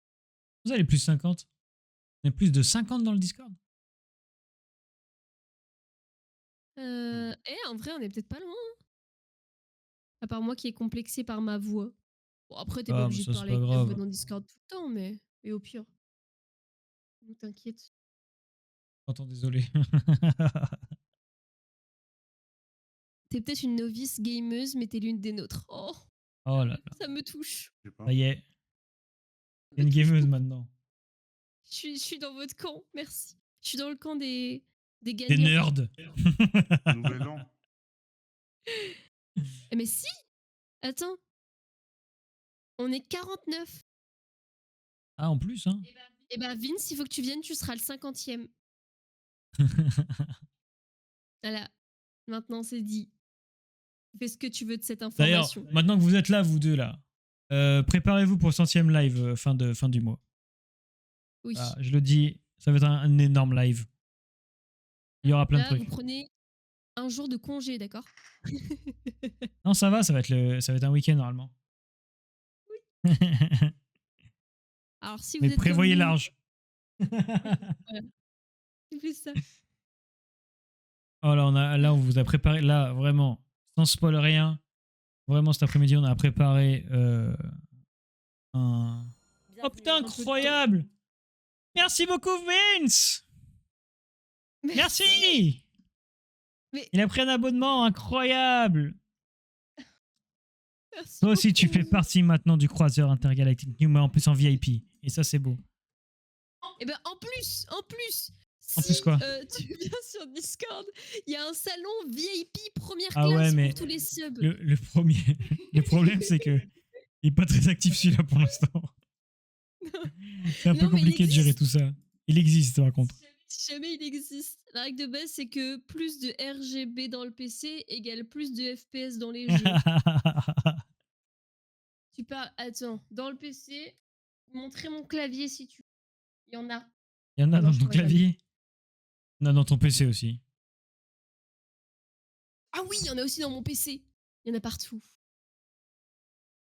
Speaker 2: Vous avez les plus 50? Il y a plus de 50 dans le Discord?
Speaker 1: En vrai, on est peut-être pas loin. Hein. À part moi qui est complexé par ma voix. Bon, après, t'es pas
Speaker 2: Ah, mais
Speaker 1: obligé de
Speaker 2: ça, c'est
Speaker 1: parler
Speaker 2: pas
Speaker 1: avec ta voix
Speaker 2: grave.
Speaker 1: dans Discord tout le temps, mais au pire. Ne t'inquiète.
Speaker 2: Attends, désolé.
Speaker 1: T'es peut-être une novice gameuse, mais t'es l'une des nôtres. Oh,
Speaker 2: Oh là là.
Speaker 1: ça me touche.
Speaker 4: Je sais pas.
Speaker 2: Ça y est.
Speaker 1: Ça
Speaker 2: C'est
Speaker 1: me
Speaker 2: une
Speaker 1: touche
Speaker 2: gameuse
Speaker 1: beaucoup.
Speaker 2: maintenant.
Speaker 1: Je suis dans votre camp, merci. Je suis dans le camp des
Speaker 2: Des
Speaker 1: gagnants.
Speaker 2: nerds.
Speaker 4: Nouvel an.
Speaker 1: Mais si! Attends. On est 49.
Speaker 2: Ah, en plus, hein.
Speaker 1: Eh ben, Vince, il faut que tu viennes, tu seras le 50e. Voilà. Maintenant, c'est dit. Fais ce que tu veux de cette
Speaker 2: D'ailleurs,
Speaker 1: information.
Speaker 2: maintenant que vous êtes là, vous deux là, préparez-vous pour le 100e live fin du mois.
Speaker 1: Oui.
Speaker 2: Ah, je le dis, ça va être un énorme live. Il y aura plein de
Speaker 1: Là, vous
Speaker 2: trucs.
Speaker 1: prenez un jour de congé, d'accord?
Speaker 2: Non, ça va, ça va être un week-end normalement.
Speaker 1: Alors, si vous
Speaker 2: Mais
Speaker 1: êtes comme
Speaker 2: prévoyez
Speaker 1: nous,
Speaker 2: large.
Speaker 1: voilà. C'est plus ça.
Speaker 2: Oh là, on vous a préparé, là, vraiment, sans spoil rien, vraiment cet après-midi, on a préparé un... Oh putain,
Speaker 1: Un peu de temps.
Speaker 2: incroyable! Merci beaucoup, Vince! Merci!
Speaker 1: Mais
Speaker 2: Il a pris un abonnement incroyable!
Speaker 1: merci
Speaker 2: Toi aussi, tu
Speaker 1: beaucoup.
Speaker 2: fais partie maintenant du croiseur intergalactique, mais en plus en VIP. Et ça, c'est beau.
Speaker 1: Et ben, en plus,
Speaker 2: En
Speaker 1: si
Speaker 2: plus quoi?
Speaker 1: tu viens sur Discord, il y a un salon VIP première
Speaker 2: Ah
Speaker 1: classe
Speaker 2: ouais, mais
Speaker 1: pour tous les subs.
Speaker 2: le premier... le problème, c'est que il est pas très actif celui-là pour l'instant. C'est un peu
Speaker 1: Non, mais il
Speaker 2: compliqué de gérer
Speaker 1: existe.
Speaker 2: tout ça. Il existe, par contre.
Speaker 1: Si jamais il existe. La règle de base, c'est que plus de RGB dans le PC égale plus de FPS dans les jeux. Tu pars. Attends, dans le PC, montrer mon clavier si tu. Il y en a.
Speaker 2: Il y en a
Speaker 1: Ah non,
Speaker 2: dans
Speaker 1: je
Speaker 2: ton
Speaker 1: pourrais pas
Speaker 2: clavier. Il y en a dans ton PC aussi.
Speaker 1: Ah oui, il y en a aussi dans mon PC. Il y en a partout.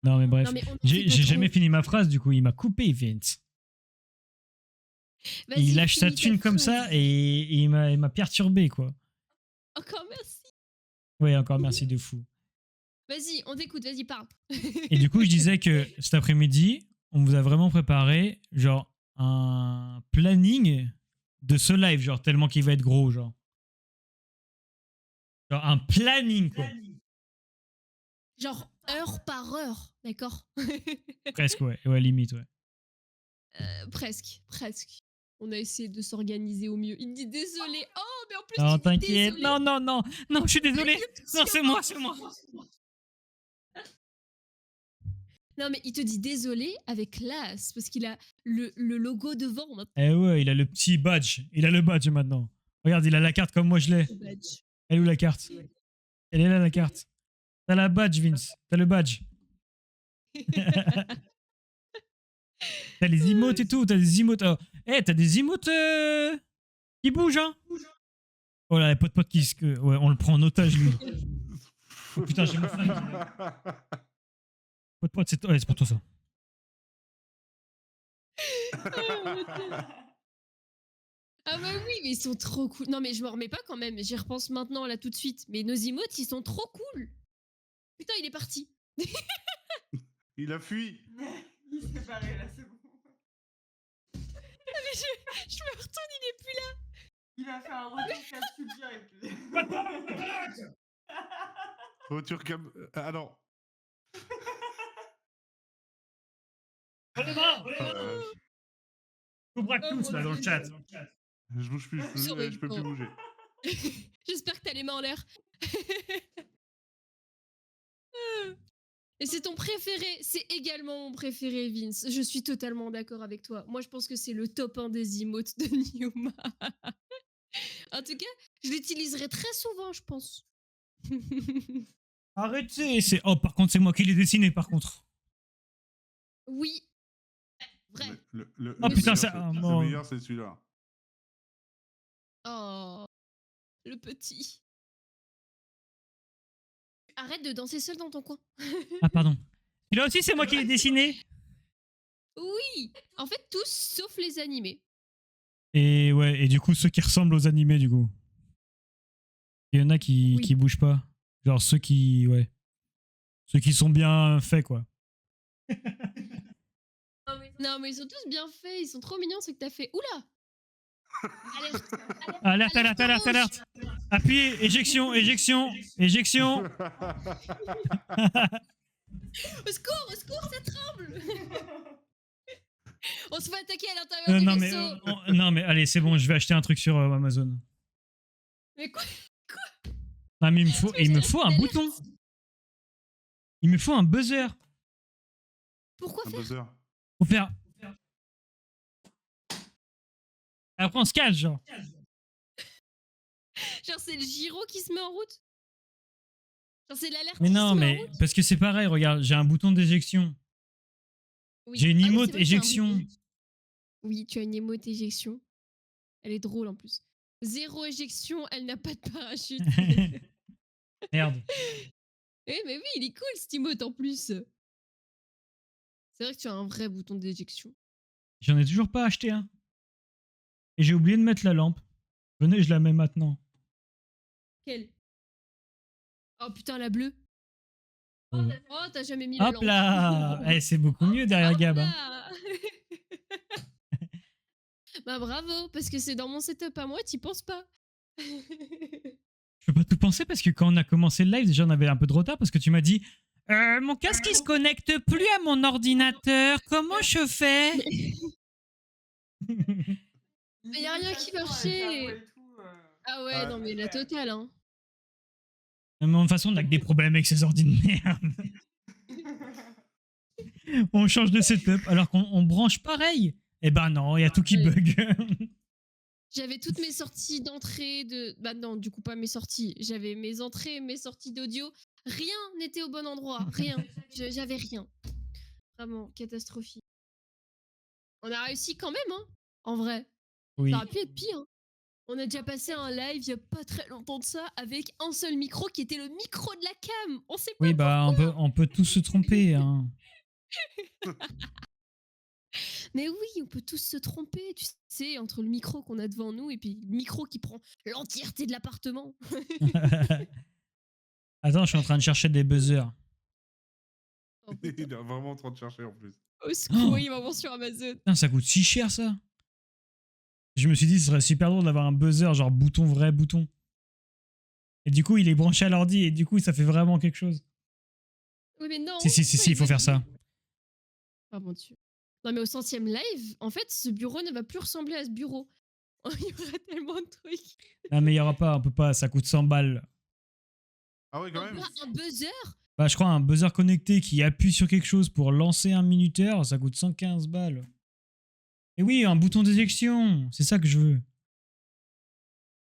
Speaker 2: Non, mais bref.
Speaker 1: Non, mais on en
Speaker 2: J'ai
Speaker 1: fait pas
Speaker 2: j'ai
Speaker 1: trop.
Speaker 2: jamais fini ma phrase, du coup, il m'a coupé, Vince.
Speaker 1: Vas-y,
Speaker 2: Il lâche sa
Speaker 1: finis ta
Speaker 2: thune comme
Speaker 1: phrase.
Speaker 2: ça et il m'a perturbé, quoi.
Speaker 1: Encore merci.
Speaker 2: Ouais, encore merci de fou.
Speaker 1: Vas-y, on t'écoute, vas-y, parle.
Speaker 2: Et du coup, je disais que cet après-midi, on vous a vraiment préparé, genre, un planning de ce live, genre, tellement qu'il va être gros, genre. Genre, un planning, quoi.
Speaker 1: Genre heure par heure, d'accord?
Speaker 2: Presque, ouais. Ouais, limite, ouais.
Speaker 1: Presque, presque. On a essayé de s'organiser au mieux. Il me dit désolé. Oh, mais en plus,
Speaker 2: Non,
Speaker 1: tu dis
Speaker 2: t'inquiète.
Speaker 1: désolé.
Speaker 2: Non, non, non. Non, je suis désolé. Non, c'est moi, c'est moi.
Speaker 1: Non, mais il te dit désolé avec classe parce qu'il a le logo devant maintenant.
Speaker 2: Eh ouais, il a le petit badge. Il a le badge maintenant. Regarde, il a la carte comme moi je l'ai.
Speaker 1: Le badge.
Speaker 2: Elle est où la carte? Elle est là, la carte. T'as la badge, Vince. T'as le badge. T'as les emotes et tout. T'as des emotes. Oh. Eh, t'as des emotes qui bougent, hein? Oh là, pote qui... Ouais, on le prend en otage, lui. Oh putain, j'ai mon flingue. Pote, c'est ouais, c'est pour toi, ça.
Speaker 1: Ah bah oui, mais ils sont trop cool. Non, mais je me remets pas quand même. J'y repense maintenant, là, tout de suite. Mais nos emotes, ils sont trop cool. Putain, il est parti.
Speaker 4: Il a fui.
Speaker 3: Il s'est barré là, c'est bon.
Speaker 1: Je me retourne, il est plus là.
Speaker 3: Il a fait un retour capsule direct.
Speaker 4: Retour cam... Alors...
Speaker 2: Prenez-moi.
Speaker 4: Ah,
Speaker 2: vous braque
Speaker 1: Oh
Speaker 2: tous
Speaker 1: mon
Speaker 2: là dans le
Speaker 1: Dieu.
Speaker 2: chat.
Speaker 4: Je bouge plus,
Speaker 1: Sur le
Speaker 4: je peux plus
Speaker 1: banc.
Speaker 4: bouger.
Speaker 1: J'espère que t'as les mains en l'air. Et c'est ton préféré, c'est également mon préféré, Vince. Je suis totalement d'accord avec toi. Moi, je pense que c'est le top 1 des emotes de Nyuma. En tout cas, je l'utiliserai très souvent, je pense.
Speaker 2: Arrêtez, c'est... Oh, par contre, c'est moi qui l'ai dessiné, par contre.
Speaker 1: Oui, vrai.
Speaker 2: Ah, putain,
Speaker 4: meilleur,
Speaker 2: ça-
Speaker 4: c'est-
Speaker 2: ah,
Speaker 4: le
Speaker 2: bon.
Speaker 4: meilleur, c'est celui-là.
Speaker 1: Oh, le petit. Arrête de danser seul dans ton coin.
Speaker 2: Ah, pardon. Celui-là aussi, c'est moi qui l'ai dessiné.
Speaker 1: Oui, en fait, tous sauf les animés.
Speaker 2: Et ouais, et du coup, ceux qui ressemblent aux animés, du coup. Il y en a qui,
Speaker 1: Oui.
Speaker 2: qui bougent pas. Genre ceux qui... Ouais. Ceux qui sont bien faits, quoi.
Speaker 1: Non, mais ils sont tous bien faits, ils sont trop mignons ce que t'as fait. Oula! Alerte!
Speaker 2: Alerte, alerte, alerte,
Speaker 1: rouge.
Speaker 2: alerte. Appuyez, éjection, éjection, éjection.
Speaker 1: Au secours, ça tremble! On se fait attaquer à l'intérieur du
Speaker 2: non, mais,
Speaker 1: vaisseau.
Speaker 2: non, mais allez, c'est bon, je vais acheter un truc sur Amazon.
Speaker 1: Mais quoi?
Speaker 2: Non, mais il me faut un
Speaker 1: Alerte.
Speaker 2: bouton. Il me faut un buzzer.
Speaker 1: Pourquoi
Speaker 4: Un
Speaker 1: faire?
Speaker 4: buzzer.
Speaker 2: Faut faire... Après, on se cache, genre.
Speaker 1: Genre, c'est le gyro qui se met en route? Genre, c'est l'alerte
Speaker 2: Mais
Speaker 1: qui
Speaker 2: non,
Speaker 1: se met en
Speaker 2: mais
Speaker 1: route?
Speaker 2: parce que c'est pareil, regarde, j'ai un bouton d'éjection.
Speaker 1: Oui.
Speaker 2: J'ai une
Speaker 1: Ah oui,
Speaker 2: emote
Speaker 1: c'est vrai que t'as un
Speaker 2: éjection.
Speaker 1: bouton. Oui, tu as une émote éjection. Elle est drôle en plus. 0 éjection, elle n'a pas de parachute.
Speaker 2: Merde.
Speaker 1: Eh, mais oui, il est cool cet emote en plus. C'est vrai que tu as un vrai bouton d'éjection.
Speaker 2: J'en ai toujours pas acheté un. Et j'ai oublié de mettre la lampe. Venez, je la mets maintenant.
Speaker 1: Quel? Oh putain, la bleue.
Speaker 2: Oh.
Speaker 1: Oh, t'as jamais mis la
Speaker 2: Hop
Speaker 1: lampe.
Speaker 2: là. Eh, c'est beaucoup mieux derrière
Speaker 1: Hop
Speaker 2: Gab. Hein.
Speaker 1: là. Bah bravo, parce que c'est dans mon setup à moi, t'y penses pas.
Speaker 2: Je peux pas tout penser parce que quand on a commencé le live, déjà on avait un peu de retard parce que tu m'as dit mon casque il se connecte plus à mon ordinateur. Comment je fais?
Speaker 1: Mais y a rien qui marchait. Ah ouais, non mais la totale, hein.
Speaker 2: Mais de toute façon, on a que des problèmes avec ces ordi de merde. On change de setup alors qu'on branche pareil. Eh ben non, il y a tout qui bug.
Speaker 1: J'avais toutes mes sorties d'entrée de... Bah non, du coup pas mes sorties. J'avais mes entrées, mes sorties d'audio. Rien n'était au bon endroit, rien. J'avais rien. Vraiment, catastrophique. On a réussi quand même, hein, en vrai.
Speaker 2: Oui.
Speaker 1: Ça aurait pu être pire. Hein. On a déjà passé un live il y a pas très longtemps de ça avec un seul micro qui était le micro de la cam. On sait pas
Speaker 2: Oui, bah on peut tous se tromper. Hein.
Speaker 1: Mais oui, on peut tous se tromper, tu sais, entre le micro qu'on a devant nous et puis le micro qui prend l'entièreté de l'appartement.
Speaker 2: Attends, je suis en train de chercher des buzzers.
Speaker 1: Oh, putain.
Speaker 4: Il est vraiment en train de chercher en plus.
Speaker 1: Au secours,
Speaker 2: Oh.
Speaker 1: il va voir sur Amazon.
Speaker 2: Putain, ça coûte si cher ça. Je me suis dit, ce serait super drôle d'avoir un buzzer, genre bouton, vrai bouton. Et du coup, il est branché à l'ordi et du coup, ça fait vraiment quelque chose.
Speaker 1: Oui, mais non.
Speaker 2: Si, il faut faire ça.
Speaker 1: Ah mon dieu. Non, mais au 100e live, en fait, ce bureau ne va plus ressembler à ce bureau. Il y aura tellement de trucs.
Speaker 2: Ah, mais il y aura pas, on peut pas, ça coûte 100 balles.
Speaker 4: Ah ouais, quand même.
Speaker 1: Un buzzer?
Speaker 2: Bah, je crois un buzzer connecté qui appuie sur quelque chose pour lancer un minuteur, ça coûte 115 balles. Et oui, un bouton d'éjection, c'est ça que je veux.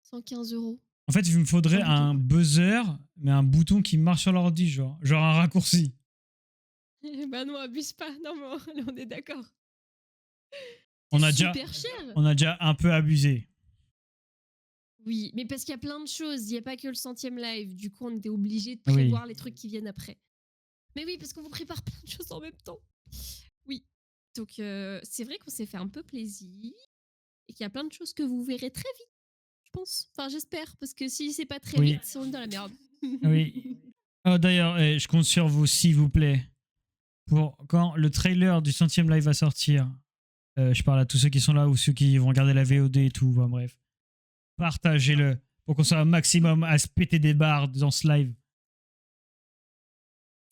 Speaker 1: 115 €.
Speaker 2: En fait, il me faudrait un buzzer, mais un bouton qui marche sur l'ordi, genre un raccourci.
Speaker 1: Bah non, abuse pas. Non, mais on est d'accord.
Speaker 2: On a
Speaker 1: C'est
Speaker 2: déjà,
Speaker 1: super cher.
Speaker 2: on a déjà un peu abusé.
Speaker 1: Oui, mais parce qu'il y a plein de choses. Il n'y a pas que le 100e live. Du coup, on était obligé de prévoir les trucs qui viennent après. Mais oui, parce qu'on vous prépare plein de choses en même temps. Oui. Donc, c'est vrai qu'on s'est fait un peu plaisir. Et qu'il y a plein de choses que vous verrez très vite, je pense. Enfin, j'espère. Parce que si c'est pas très vite, on est dans la merde.
Speaker 2: Oui. Oh, d'ailleurs, je compte sur vous, s'il vous plaît. Pour quand le trailer du 100e live va sortir, je parle à tous ceux qui sont là ou ceux qui vont regarder la VOD et tout, enfin, bref. Partagez-le pour qu'on soit un maximum à se péter des barres dans ce live.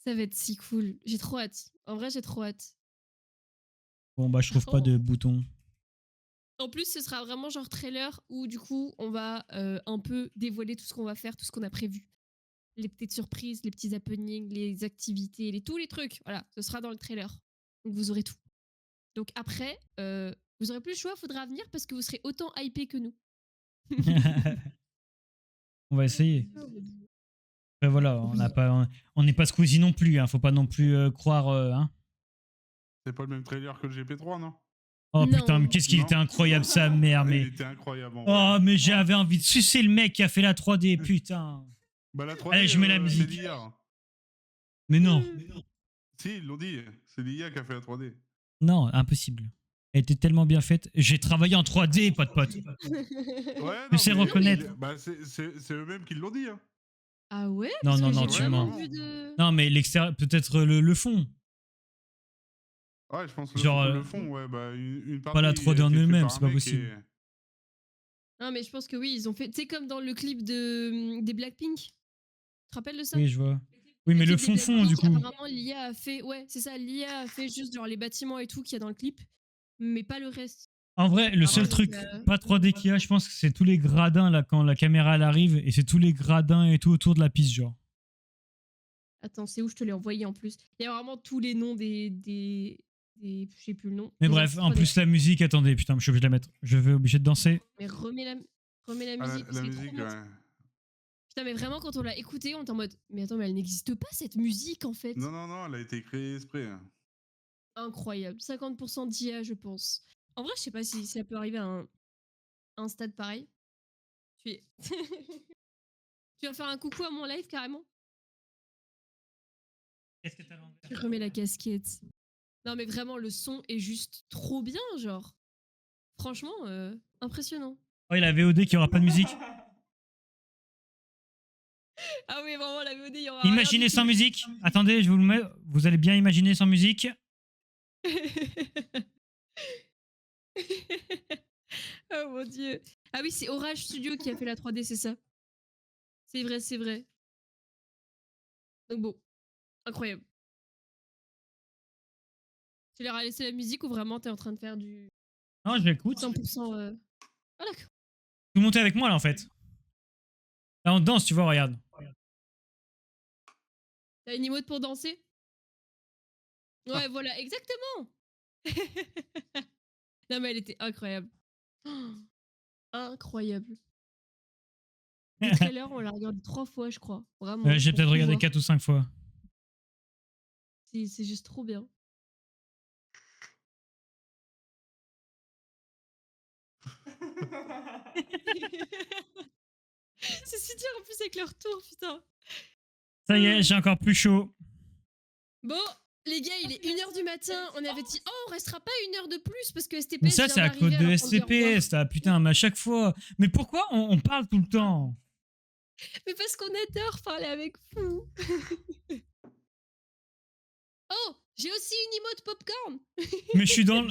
Speaker 1: Ça va être si cool. J'ai trop hâte. En vrai, j'ai trop hâte.
Speaker 2: Bon, bah, je trouve pas de bouton.
Speaker 1: En plus, ce sera vraiment genre trailer où du coup, on va un peu dévoiler tout ce qu'on va faire, tout ce qu'on a prévu. Les petites surprises, les petits happenings, les activités, tous les trucs. Voilà, ce sera dans le trailer. Donc vous aurez tout. Donc après, vous aurez plus le choix, faudra venir parce que vous serez autant hypé que nous.
Speaker 2: On va essayer. Après, voilà, on n'est pas Squeezie non plus, hein, faut pas non plus croire. Hein.
Speaker 4: C'est pas le même trailer que le GP3, non?
Speaker 2: Oh
Speaker 1: Non.
Speaker 2: putain, mais qu'est-ce qu'il
Speaker 4: Non.
Speaker 2: était incroyable sa mère,
Speaker 4: Il
Speaker 2: mais.
Speaker 4: était incroyable. En
Speaker 2: Oh,
Speaker 4: vrai.
Speaker 2: mais j'avais envie de sucer le mec qui a fait la 3D, putain.
Speaker 4: Bah, la 3D,
Speaker 2: Allez, je mets la
Speaker 4: c'est
Speaker 2: musique.
Speaker 4: l'IA.
Speaker 2: Mais non,
Speaker 4: Si, ils l'ont dit. C'est l'IA qui a fait la 3D.
Speaker 2: non, impossible. Elle était tellement bien faite. J'ai travaillé en 3D, pote.
Speaker 4: Ouais,
Speaker 2: Je sais
Speaker 4: mais
Speaker 2: reconnaître.
Speaker 4: bah, c'est eux-mêmes qui l'ont dit. Hein.
Speaker 1: Ah ouais?
Speaker 2: Non,
Speaker 1: Parce
Speaker 2: non,
Speaker 1: que
Speaker 2: non,
Speaker 1: j'ai
Speaker 2: tu
Speaker 1: vraiment
Speaker 2: mens.
Speaker 1: vu de...
Speaker 2: Non, mais l'extérieur, peut-être le fond.
Speaker 4: Ouais, je pense
Speaker 2: Genre,
Speaker 4: le fond, ouais, bah, une partie.
Speaker 2: Pas la 3D en
Speaker 4: était fait
Speaker 2: elle-même,
Speaker 4: par
Speaker 2: c'est
Speaker 4: un
Speaker 2: pas
Speaker 4: mec
Speaker 2: possible.
Speaker 4: et-
Speaker 1: Non, mais je pense que oui, ils ont fait... Tu sais, comme dans le clip des Blackpink. Tu te rappelles de ça?
Speaker 2: Oui, je vois. Oui, mais le
Speaker 1: clip des
Speaker 2: fond, du
Speaker 1: Blackpink,
Speaker 2: coup.
Speaker 1: apparemment, l'IA a fait... Ouais, c'est ça, l'IA a fait juste genre les bâtiments et tout qu'il y a dans le clip. Mais pas le reste.
Speaker 2: En vrai, le
Speaker 1: Ah
Speaker 2: seul
Speaker 1: ouais,
Speaker 2: truc
Speaker 1: donc,
Speaker 2: pas 3D qu'il y a, je pense que c'est tous les gradins, là, quand la caméra elle arrive, et c'est tous les gradins et tout autour de la piste, genre.
Speaker 1: Attends, c'est où je te l'ai envoyé en plus? Il y a vraiment tous les noms je sais plus le nom.
Speaker 2: Mais
Speaker 1: des
Speaker 2: bref, en
Speaker 1: artistes
Speaker 2: plus la musique, attendez, putain, je suis obligé de la mettre. Je vais obligé de danser.
Speaker 1: Mais remets la
Speaker 4: Ah,
Speaker 1: musique. parce
Speaker 4: la
Speaker 1: qu'elle est trop
Speaker 4: musique,
Speaker 1: bien.
Speaker 4: ouais.
Speaker 1: Putain, mais vraiment, quand on l'a écouté, on était en mode, mais attends, mais elle n'existe pas cette musique en fait.
Speaker 4: Non, non, non, elle a été créée exprès. Hein.
Speaker 1: Incroyable. 50% d'IA, je pense. En vrai, je sais pas si ça peut arriver à un stade pareil. Tu es- Tu vas faire un coucou à mon live carrément?
Speaker 2: Qu'est-ce que t'as l'envers?
Speaker 1: Je remets la casquette. Non, mais vraiment, le son est juste trop bien, genre. Franchement, impressionnant.
Speaker 2: Oh, il y a la VOD qui aura pas de musique.
Speaker 1: Ah oui, vraiment, la VOD, il y aura rien
Speaker 2: Imaginez
Speaker 1: du
Speaker 2: sans
Speaker 1: tout.
Speaker 2: musique. Attendez, je vous le mets. Vous allez bien imaginer sans musique.
Speaker 1: Oh mon dieu. Ah oui, c'est Orage Studio qui a fait la 3D, c'est ça. C'est vrai, c'est vrai. Donc bon, incroyable. Tu leur as laissé la musique ou vraiment t'es en train de faire du
Speaker 2: Non, je l'écoute.
Speaker 1: 100% Ah d'accord.
Speaker 2: Vous montez avec moi, là, en fait. Là, on danse, tu vois, regarde.
Speaker 1: T'as une emote pour danser? Ouais, voilà, exactement. Non mais elle était incroyable. Oh, incroyable. Le trailer, on l'a regardé 3 fois, je crois. Vraiment.
Speaker 2: J'ai
Speaker 1: pour
Speaker 2: peut-être
Speaker 1: tout
Speaker 2: regardé
Speaker 1: voir.
Speaker 2: 4 ou 5 fois.
Speaker 1: C'est juste trop bien. C'est si dur en plus avec leur tour, putain.
Speaker 2: Ça y est, j'ai encore plus chaud.
Speaker 1: Bon, les gars, il est 1h du matin. On avait dit, oh, on restera pas 1 heure de plus parce que STP
Speaker 2: Mais ça,
Speaker 1: vient
Speaker 2: c'est à
Speaker 1: d'arriver,
Speaker 2: cause de
Speaker 1: alors qu'on dit au revoir.
Speaker 2: SCP, ça, putain, mais à chaque fois. Mais pourquoi on parle tout le temps?
Speaker 1: Mais parce qu'on adore parler avec vous. Oh, j'ai aussi une emote popcorn.
Speaker 2: Mais je suis dans le...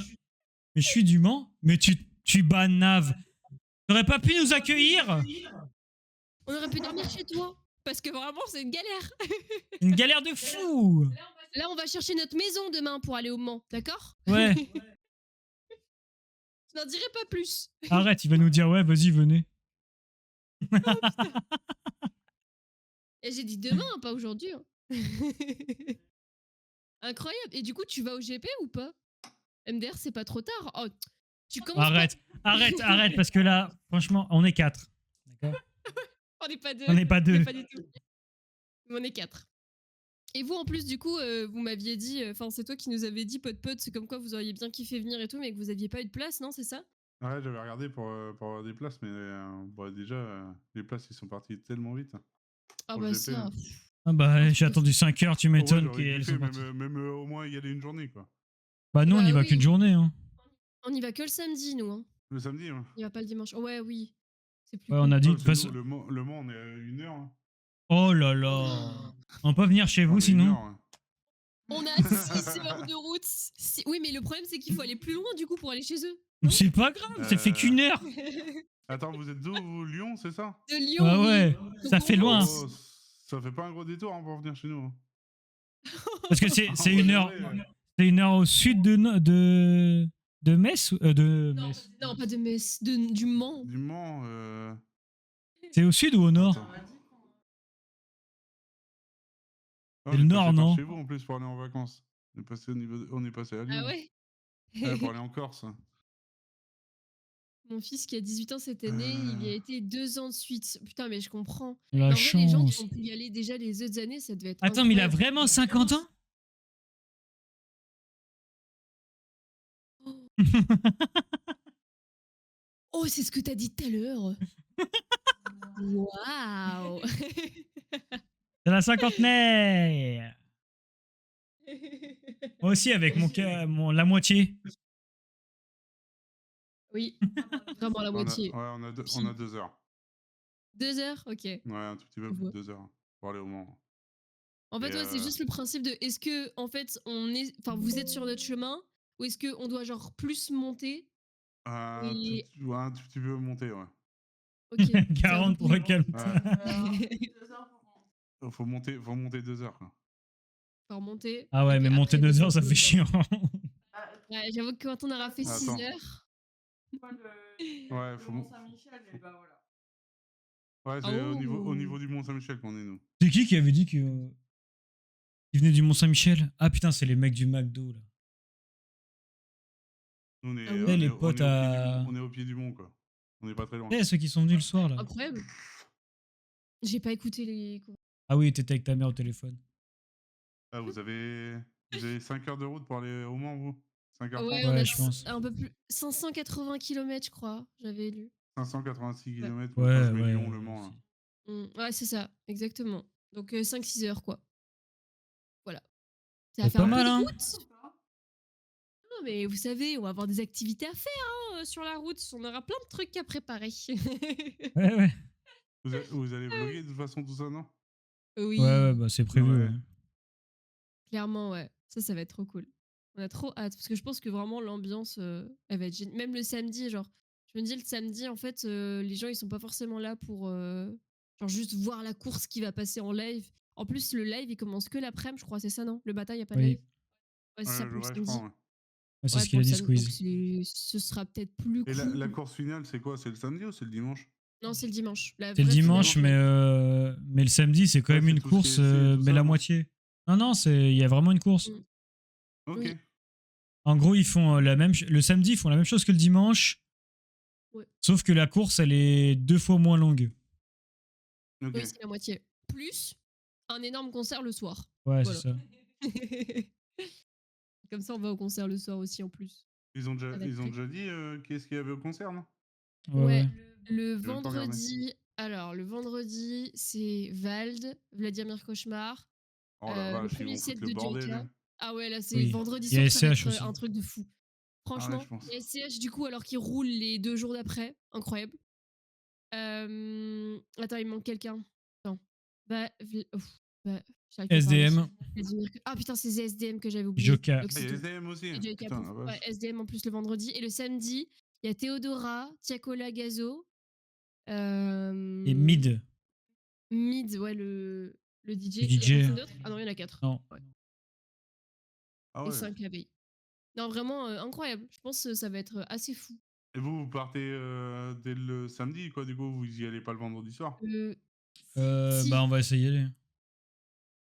Speaker 2: Mais je suis du Mans? Mais tu banaves. T'aurais pas pu nous accueillir?
Speaker 1: On aurait pu dormir chez toi. Parce que vraiment, c'est une galère.
Speaker 2: Une galère de fou.
Speaker 1: Là, on va chercher notre maison demain pour aller au Mans, d'accord?
Speaker 2: Ouais,
Speaker 1: Je n'en dirai pas plus.
Speaker 2: arrête, il va nous dire ouais, vas-y, venez.
Speaker 1: Et j'ai dit demain, pas aujourd'hui. Hein. Incroyable. Et du coup, tu vas au GP ou pas? MDR, c'est pas trop tard. Oh, tu commences
Speaker 2: Arrête, parce que là, franchement, on est 4. D'accord?
Speaker 1: On n'est pas deux.
Speaker 2: On n'est pas deux.
Speaker 1: Pas du tout. Mais on est 4. Et vous, en plus, du coup, vous m'aviez dit, enfin, c'est toi qui nous avais dit, pote, c'est comme quoi vous auriez bien kiffé venir et tout, mais que vous aviez pas eu de place, non, c'est ça?
Speaker 4: Ouais, j'avais regardé pour avoir des places, mais bon, déjà, les places, ils sont partis tellement vite.
Speaker 1: Ah
Speaker 4: Pour
Speaker 1: bah
Speaker 4: le GP,
Speaker 1: ça.
Speaker 4: là.
Speaker 2: Ah bah, j'ai attendu 5 heures, tu
Speaker 4: Ouais,
Speaker 2: m'étonnes
Speaker 4: j'aurais
Speaker 2: qu'elles
Speaker 4: kiffé,
Speaker 2: sont parties.
Speaker 4: même au moins y aller une journée, quoi.
Speaker 2: Bah, nous, on
Speaker 1: Bah
Speaker 2: y va
Speaker 1: oui.
Speaker 2: qu'une journée. Hein.
Speaker 1: On y va que le samedi, nous. Hein.
Speaker 4: Le samedi, ouais.
Speaker 1: On y va pas le dimanche. Ouais, oui. C'est plus
Speaker 2: Ouais,
Speaker 1: cool.
Speaker 2: on a dit
Speaker 4: Ah,
Speaker 2: de toute
Speaker 4: parce que
Speaker 2: façon.
Speaker 4: nous, le Mans, on est à 1 heure. Hein.
Speaker 2: Oh là là. On peut pas venir chez
Speaker 4: On
Speaker 2: vous
Speaker 4: est 1
Speaker 2: sinon?
Speaker 4: heure, ouais.
Speaker 1: On a 6 heures de route. Oui, mais le problème, c'est qu'il faut aller plus loin, du coup, pour aller chez eux. Non
Speaker 2: C'est pas grave, ça fait qu'une heure.
Speaker 4: Attends, vous êtes d'où, vous, Lyon, c'est ça?
Speaker 1: De Lyon,
Speaker 2: Ah
Speaker 1: oui.
Speaker 2: ouais,
Speaker 1: Donc,
Speaker 2: ça fait loin.
Speaker 4: Oh, ça fait pas un gros détour hein, pour venir chez nous. Hein.
Speaker 2: Parce que c'est
Speaker 4: En
Speaker 2: une
Speaker 4: vrai,
Speaker 2: heure.
Speaker 4: ouais.
Speaker 2: C'est 1 heure au sud de De Metz ou de
Speaker 1: Non,
Speaker 2: Metz.
Speaker 1: non, pas de Metz, du Mans.
Speaker 4: Du Mans.
Speaker 2: C'est au sud ou au nord?
Speaker 3: On a dit qu'on-
Speaker 4: Ah,
Speaker 2: C'est
Speaker 4: on
Speaker 2: le
Speaker 4: est
Speaker 2: nord,
Speaker 4: passé par
Speaker 2: non?
Speaker 4: chez vous en plus pour aller en vacances. On est passé, on est passé à Lyon.
Speaker 1: Ah ouais?
Speaker 4: Ouais, pour aller en Corse.
Speaker 1: Mon fils qui a 18 ans cette année, il y a
Speaker 4: Euh,
Speaker 1: été 2 ans de suite. Putain, mais je comprends.
Speaker 2: La
Speaker 1: Mais en vrai, les gens qui
Speaker 2: chance.
Speaker 1: ont pu y aller déjà les autres années, ça devait être
Speaker 2: Attends, mais il a
Speaker 1: incroyable.
Speaker 2: vraiment 50 ans?
Speaker 1: Oh, oh, c'est ce que t'as dit tout à l'heure. Waouh!
Speaker 2: C'est la cinquantenaire. Moi aussi, avec la moitié.
Speaker 1: Oui, vraiment la moitié.
Speaker 4: on a
Speaker 1: Pile.
Speaker 4: 2 heures.
Speaker 1: 2 heures? Ok.
Speaker 4: Ouais, un tout petit peu
Speaker 1: Je
Speaker 4: plus de
Speaker 1: vois.
Speaker 4: 2 heures pour aller au Mans.
Speaker 1: En fait,
Speaker 4: Et,
Speaker 1: ouais, c'est juste le principe de est-ce que, en fait, enfin, vous êtes sur notre chemin ou est-ce qu'on doit genre plus monter et.
Speaker 4: ouais, un tout petit peu monté, ouais.
Speaker 1: Ok, c'est un peu
Speaker 2: 40 pour
Speaker 1: plus.
Speaker 2: un calme.
Speaker 4: Ouais.
Speaker 3: 2 heures pour rentrer.
Speaker 4: Faut monter 2 heures, quoi.
Speaker 1: Faut remonter.
Speaker 2: Ah ouais,
Speaker 1: et
Speaker 2: mais
Speaker 1: puis
Speaker 2: monter
Speaker 1: après
Speaker 2: 2 heures, ça
Speaker 1: descendre.
Speaker 2: fait chiant.
Speaker 3: Ah,
Speaker 1: Ouais, j'avoue que quand on aura fait 6
Speaker 4: Attends.
Speaker 1: heures.
Speaker 3: pas
Speaker 4: Ouais,
Speaker 3: le
Speaker 4: faut
Speaker 3: Mont-Saint-Michel, et bah voilà.
Speaker 4: Ouais, c'est au niveau du Mont-Saint-Michel qu'on est, nous.
Speaker 2: C'est qui avait dit qu'il venait du Mont-Saint-Michel? Ah putain, c'est les mecs du McDo, là.
Speaker 4: Nous, on est,
Speaker 1: Ah oui?
Speaker 2: Eh, les potes à...
Speaker 4: on est au pied du mont, quoi. On est pas très loin.
Speaker 2: Eh, ceux qui sont venus le soir, là.
Speaker 1: Incroyable. J'ai pas écouté les.
Speaker 2: Ah oui, t'étais avec ta mère au téléphone.
Speaker 4: Ah, vous avez 5 heures de route pour aller au Mans, vous 5 heures
Speaker 1: Ouais,
Speaker 4: 30
Speaker 1: on a
Speaker 2: je pense.
Speaker 1: un peu plus. 580 km, je crois, j'avais lu.
Speaker 4: 586
Speaker 1: Ouais.
Speaker 4: km,
Speaker 2: Ouais,
Speaker 4: je mets
Speaker 2: ouais.
Speaker 4: Lyon, Le Mans, là.
Speaker 1: Ouais, c'est ça, exactement. Donc 5-6 heures, quoi. Voilà. Ça va
Speaker 2: C'est
Speaker 1: faire
Speaker 2: pas
Speaker 1: un peu
Speaker 2: mal,
Speaker 1: de
Speaker 2: hein.
Speaker 1: route. Non, mais vous savez, on va avoir des activités à faire sur la route. On aura plein de trucs à préparer.
Speaker 2: Ouais, ouais.
Speaker 4: Vous allez vlogger de toute façon, tout ça, non?
Speaker 1: Oui,
Speaker 2: Ouais, ouais, bah c'est prévu,
Speaker 4: Ouais.
Speaker 2: ouais.
Speaker 1: clairement, ouais. Ça va être trop cool. On a trop hâte parce que je pense que vraiment l'ambiance, elle va être géniale. Même le samedi, genre, je me dis le samedi, en fait, les gens ils sont pas forcément là pour genre juste voir la course qui va passer en live. En plus, le live il commence que l'après-midi, je crois, c'est ça, non? Le matin, il y a pas de
Speaker 2: Oui.
Speaker 1: live? Ouais, c'est ça pour le
Speaker 4: Je crois,
Speaker 1: samedi.
Speaker 4: ouais.
Speaker 2: Ouais, c'est
Speaker 1: Ouais,
Speaker 2: ce
Speaker 1: pour
Speaker 2: qu'il a
Speaker 1: le
Speaker 2: dit,
Speaker 1: samedi. Donc
Speaker 2: Squeeze.
Speaker 1: ce sera peut-être plus
Speaker 4: Et
Speaker 1: cool.
Speaker 4: la course finale, c'est quoi? C'est le samedi ou c'est le dimanche?
Speaker 1: Non, c'est le dimanche. La
Speaker 2: C'est le
Speaker 1: vraie finale,
Speaker 2: dimanche, mais le samedi, c'est quand
Speaker 4: Ouais,
Speaker 2: même
Speaker 4: c'est
Speaker 2: une
Speaker 4: tout ce qui
Speaker 2: course,
Speaker 4: est essai et tout
Speaker 2: mais
Speaker 4: ça,
Speaker 2: la
Speaker 4: non?
Speaker 2: moitié. Non, non, il y a vraiment une course.
Speaker 1: Mm.
Speaker 4: Ok.
Speaker 1: Oui.
Speaker 2: En gros, ils font le samedi, ils font la même chose que le dimanche,
Speaker 1: Ouais.
Speaker 2: sauf que la course, elle est 2 fois moins longue.
Speaker 4: Ok.
Speaker 1: Oui, c'est la moitié. Plus un énorme concert le soir.
Speaker 2: Ouais,
Speaker 1: Voilà.
Speaker 2: c'est ça.
Speaker 1: Comme ça, on va au concert le soir aussi en plus.
Speaker 4: Ils ont déjà,
Speaker 1: Ça va être très cool.
Speaker 4: dit qu'est-ce qu'il y avait au concert, non?
Speaker 2: Ouais,
Speaker 1: Ouais,
Speaker 2: ouais.
Speaker 1: le
Speaker 4: J'ai même pas regardé.
Speaker 1: vendredi. Alors, le vendredi, c'est Vald, Vladimir Cauchemar,
Speaker 4: Oh la
Speaker 1: le
Speaker 4: vache, ils
Speaker 1: premier
Speaker 4: vont
Speaker 1: set
Speaker 4: foutre le
Speaker 1: de JK.
Speaker 4: bordel.
Speaker 1: Ah ouais, là, c'est
Speaker 2: Oui.
Speaker 1: vendredi
Speaker 2: Il y a
Speaker 1: soir, ça va
Speaker 2: SCH
Speaker 1: être
Speaker 2: aussi.
Speaker 1: un truc de fou.
Speaker 4: Ah ouais,
Speaker 1: Franchement,
Speaker 4: je pense.
Speaker 1: et SCH, du coup, alors qu'ils roulent les 2 jours d'après, incroyable. Attends, il manque quelqu'un. Attends. J'arrive pas à parler.
Speaker 2: SDM,
Speaker 1: Ah putain, c'est SDM que j'avais oublié.
Speaker 2: Joka.
Speaker 1: Donc
Speaker 4: Ah,
Speaker 1: c'est
Speaker 4: il y a
Speaker 1: tout.
Speaker 4: SDM aussi.
Speaker 1: Et JK
Speaker 4: Putain,
Speaker 1: pour-
Speaker 4: la
Speaker 1: ouais,
Speaker 4: vache.
Speaker 1: SDM en plus le vendredi. Et le samedi, il y a Théodora, Tiakola Gazo.
Speaker 2: et Mid.
Speaker 1: Mid, ouais, le DJ.
Speaker 2: Le
Speaker 1: Il y a
Speaker 2: DJ.
Speaker 1: personne d'autre? Ah non, il y en a 4.
Speaker 2: Non.
Speaker 1: Ouais.
Speaker 4: Ah
Speaker 1: Et
Speaker 4: ouais.
Speaker 1: 5 la veille. Non, vraiment incroyable. Je pense que ça va être assez fou.
Speaker 4: Et vous partez dès le samedi, quoi, du coup, vous y allez pas le vendredi soir?
Speaker 1: Si,
Speaker 2: Bah, on va essayer. Aller.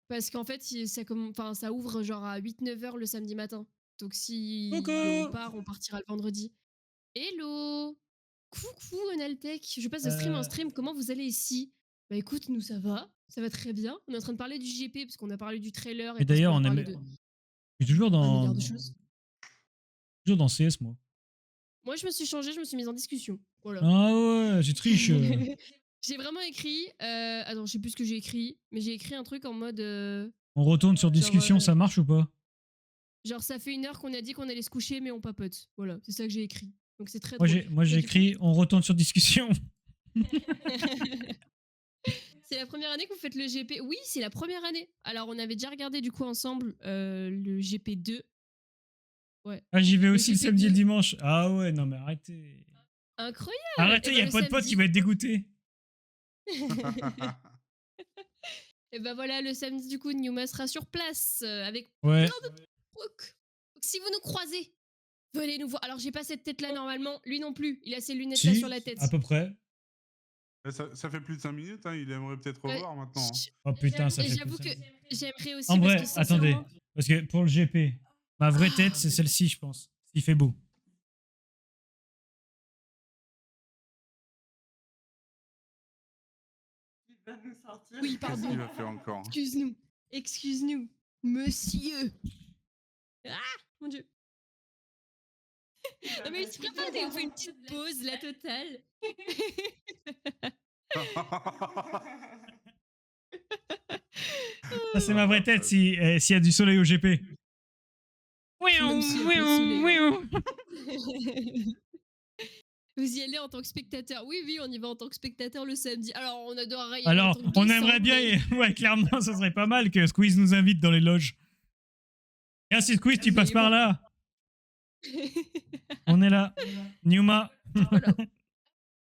Speaker 1: parce qu'en fait, ça ouvre genre à 8-9 heures le samedi matin. Donc si
Speaker 2: Coucou.
Speaker 1: on partira le vendredi. Hello! Coucou Analtech, je passe de stream en stream, comment vous allez ici? Bah écoute, nous ça va très bien. On est en train de parler du GP parce qu'on a parlé du trailer
Speaker 2: Et
Speaker 1: parce
Speaker 2: d'ailleurs,
Speaker 1: qu'on a
Speaker 2: on
Speaker 1: parlé
Speaker 2: aime.
Speaker 1: de
Speaker 2: Je suis toujours
Speaker 1: un
Speaker 2: dans.
Speaker 1: milliard de choses.
Speaker 2: Toujours dans CS, moi.
Speaker 1: Moi je me suis changée, je me suis mise en discussion. Voilà.
Speaker 2: Ah ouais, j'ai triche.
Speaker 1: J'ai vraiment écrit, attends, je sais plus ce que j'ai écrit, mais j'ai écrit un truc en mode
Speaker 2: On retourne sur discussion, ça marche ou pas?
Speaker 1: genre ça fait 1 heure qu'on a dit qu'on allait se coucher mais on papote. Voilà, c'est ça que j'ai écrit. Donc c'est très
Speaker 2: Moi,
Speaker 1: drôle.
Speaker 2: j'ai
Speaker 1: Et du
Speaker 2: écrit on retourne sur discussion.
Speaker 1: C'est la première année que vous faites le GP. Oui, c'est la première année. Alors, on avait déjà regardé du coup ensemble le GP2. Ouais.
Speaker 2: Ah, j'y vais aussi le
Speaker 1: GP2.
Speaker 2: samedi et le dimanche. Ah ouais, non mais arrêtez.
Speaker 1: Incroyable.
Speaker 2: Arrêtez,
Speaker 1: Et
Speaker 2: il y a
Speaker 1: le
Speaker 2: pas de pote
Speaker 1: samedi-
Speaker 2: qui va être dégoûté.
Speaker 1: Et ben voilà, le samedi du coup, Newma sera sur place avec
Speaker 2: Ouais.
Speaker 1: plein de trucs. Donc si vous nous croisez, Venez nous voir. Alors, j'ai pas cette tête-là normalement. Lui non plus. Il a ses lunettes-là
Speaker 2: Si,
Speaker 1: sur la tête.
Speaker 2: à peu près.
Speaker 4: Ça fait plus de 5 minutes, hein, il aimerait peut-être
Speaker 1: Ouais,
Speaker 4: revoir maintenant. hein.
Speaker 1: j-
Speaker 2: Oh putain, ça fait
Speaker 1: J'avoue
Speaker 2: plus
Speaker 1: que
Speaker 2: ça.
Speaker 1: j'aimerais aussi
Speaker 2: En
Speaker 1: parce
Speaker 2: vrai,
Speaker 1: que
Speaker 2: attendez.
Speaker 1: sincèrement.
Speaker 2: Parce que pour le GP, ma vraie tête, c'est celle-ci, je pense. Il fait beau.
Speaker 3: Il va nous sortir.
Speaker 1: Oui,
Speaker 4: Qu'est-ce
Speaker 1: pardon.
Speaker 4: qu'il va faire encore hein
Speaker 1: Excuse-nous. Excuse-nous. Monsieur. Ah, mon Dieu. Non, mais il se prépare, on fait une petite pause, la totale.
Speaker 2: Ça, c'est ma vraie tête s'il y a du soleil au GP.
Speaker 1: Même s'il y a pas de soleil, hein. Vous y allez en tant que spectateur. Oui, oui, on y va en tant que spectateur le samedi. Alors, on adorerait y aller en
Speaker 2: Alors,
Speaker 1: tant que
Speaker 2: on
Speaker 1: guest,
Speaker 2: aimerait
Speaker 1: hein,
Speaker 2: bien,
Speaker 1: mais-
Speaker 2: ouais, clairement, ça serait pas mal que Squeeze nous invite dans les loges. Et si Squeeze, tu
Speaker 1: Mais
Speaker 2: passes par
Speaker 1: bon.
Speaker 2: là. On est là. Numa.
Speaker 1: Voilà.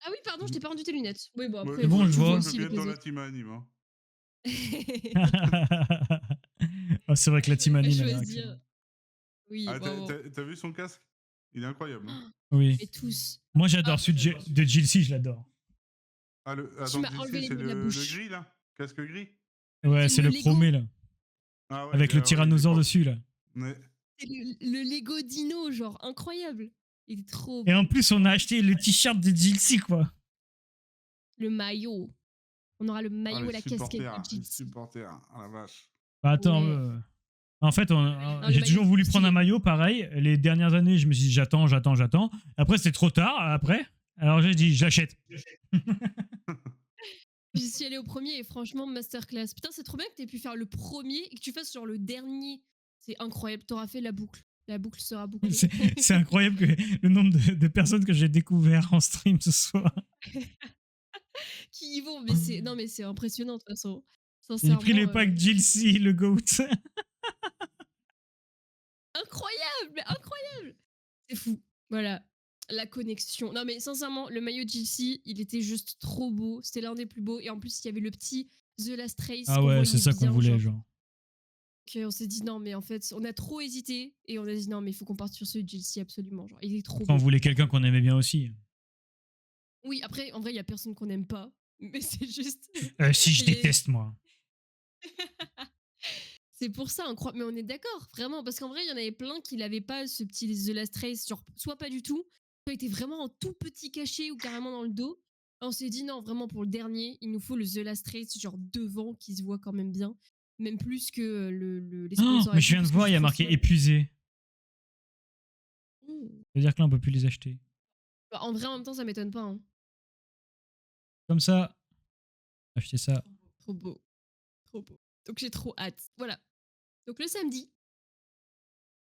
Speaker 1: Ah oui, pardon, je t'ai pas rendu tes lunettes. Oui, bon,
Speaker 4: Ouais,
Speaker 1: après,
Speaker 2: C'est bon, je
Speaker 1: tu
Speaker 2: vois.
Speaker 1: aussi
Speaker 4: Je
Speaker 1: les
Speaker 4: peux être dans la
Speaker 1: autres.
Speaker 4: team anime. Hein.
Speaker 2: Oh, c'est vrai que la team
Speaker 1: À
Speaker 2: anime, elle est
Speaker 1: choisir.
Speaker 2: incroyable.
Speaker 1: Oui,
Speaker 4: Ah,
Speaker 1: vraiment.
Speaker 4: t'as vu son casque? Il est incroyable. Hein.
Speaker 2: Oui.
Speaker 1: Mais tous.
Speaker 2: Moi, j'adore
Speaker 1: Ah.
Speaker 2: celui de Jilcy, je l'adore.
Speaker 4: Ah,
Speaker 1: Tu
Speaker 4: attends,
Speaker 1: m'as enlevé les
Speaker 4: c'est
Speaker 1: mots de la
Speaker 4: le
Speaker 1: bouche.
Speaker 4: gris là? Casque gris?
Speaker 2: Ouais,
Speaker 1: C'est
Speaker 2: c'est
Speaker 1: le
Speaker 2: le
Speaker 1: Lego.
Speaker 2: chromé, là.
Speaker 4: Ah ouais,
Speaker 2: Avec le
Speaker 4: ouais, il est
Speaker 2: tyrannosaure
Speaker 4: propre.
Speaker 2: dessus, là.
Speaker 4: Ouais.
Speaker 1: C'est le Lego Dino, genre, incroyable. Il est trop
Speaker 2: Et en
Speaker 1: beau.
Speaker 2: plus, on a acheté le t-shirt de Jilcy, quoi.
Speaker 1: Le maillot. On aura le
Speaker 4: Ah,
Speaker 1: maillot et
Speaker 4: les
Speaker 1: la casquette
Speaker 4: supporters,
Speaker 1: de
Speaker 4: les
Speaker 1: Gypsy.
Speaker 4: supporters. Ah la vache.
Speaker 2: Bah, attends,
Speaker 1: Ouais.
Speaker 2: en fait,
Speaker 1: le
Speaker 2: j'ai
Speaker 1: maillot
Speaker 2: toujours voulu
Speaker 1: stylé.
Speaker 2: prendre un maillot, pareil. Les dernières années, je me suis dit, j'attends. Après, c'était trop tard, après. Alors, j'ai dit, j'achète.
Speaker 1: J'y suis allée au premier et franchement, masterclass. Putain, c'est trop bien que tu aies pu faire le premier et que tu fasses genre le dernier. C'est incroyable. T'auras fait la boucle. La boucle sera bouclée.
Speaker 2: C'est incroyable que le nombre de personnes que j'ai découvert en stream ce soir.
Speaker 1: Qui y vont. Mais c'est non, mais c'est impressionnant de toute façon.
Speaker 2: J'ai pris les
Speaker 1: Sincèrement,
Speaker 2: packs Jilcy, le GOAT.
Speaker 1: incroyable, mais incroyable. C'est fou. Voilà. La connexion. Non, mais sincèrement, le maillot GC, il était juste trop beau. C'était l'un des plus beaux. Et en plus, il y avait le petit The Last Race.
Speaker 2: Ah
Speaker 1: qu'on
Speaker 2: ouais,
Speaker 1: voyait
Speaker 2: c'est ça qu'on
Speaker 1: bien,
Speaker 2: voulait,
Speaker 1: genre.
Speaker 2: genre.
Speaker 1: On s'est dit non, mais en fait, on a trop hésité. Et on a dit non, mais il faut qu'on parte sur ce GC absolument. Genre, il est trop
Speaker 2: Enfin, on
Speaker 1: beau.
Speaker 2: voulait quelqu'un qu'on aimait bien aussi.
Speaker 1: Oui, après, en vrai, il y a personne qu'on n'aime pas. Mais c'est juste.
Speaker 2: Si, je
Speaker 1: Les-
Speaker 2: déteste, moi.
Speaker 1: C'est pour ça, mais on est d'accord, vraiment. Parce qu'en vrai, il y en avait plein qui n'avaient pas ce petit The Last Race, genre, soit pas du tout, soit était vraiment en tout petit cachet ou carrément dans le dos. On s'est dit non, vraiment pour le dernier, il nous faut le The Last Race, genre devant, qui se voit quand même bien. Même plus que les
Speaker 2: Oh,
Speaker 1: sponsors.
Speaker 2: mais
Speaker 1: et
Speaker 2: je
Speaker 1: tout,
Speaker 2: viens de
Speaker 1: parce que
Speaker 2: voir, il y a
Speaker 1: trouve
Speaker 2: marqué
Speaker 1: ça-
Speaker 2: épuisé.
Speaker 1: Mmh.
Speaker 2: Ça veut dire que là, on peut plus les acheter.
Speaker 1: Bah, en vrai, en même temps, ça m'étonne pas. Hein.
Speaker 2: Comme ça, acheter ça.
Speaker 1: Trop beau. Trop beau. Donc j'ai trop hâte. Voilà. Donc le samedi,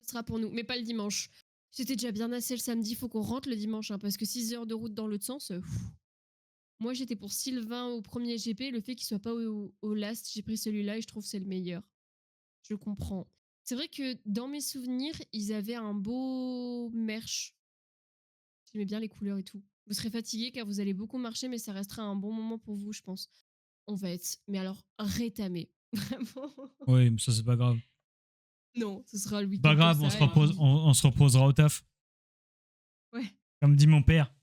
Speaker 1: ce sera pour nous, mais pas le dimanche. C'était déjà bien assez le samedi, faut qu'on rentre le dimanche, hein, parce que 6 heures de route dans l'autre sens. Moi, j'étais pour Sylvain au premier GP. Le fait qu'il soit pas au last, j'ai pris celui-là et je trouve que c'est le meilleur. Je comprends. C'est vrai que dans mes souvenirs, ils avaient un beau merch. J'aimais bien les couleurs et tout. Vous serez fatigué car vous allez beaucoup marcher, mais ça restera un bon moment pour vous, je pense. On va être, mais alors, rétamé. Vraiment.
Speaker 2: Oui, mais ça, c'est pas grave.
Speaker 1: Non, ce sera le week-end.
Speaker 2: Pas grave,
Speaker 1: comme
Speaker 2: on
Speaker 1: ça,
Speaker 2: se, repose,
Speaker 1: et puis-
Speaker 2: on se reposera au taf.
Speaker 1: Ouais.
Speaker 2: Comme dit mon père.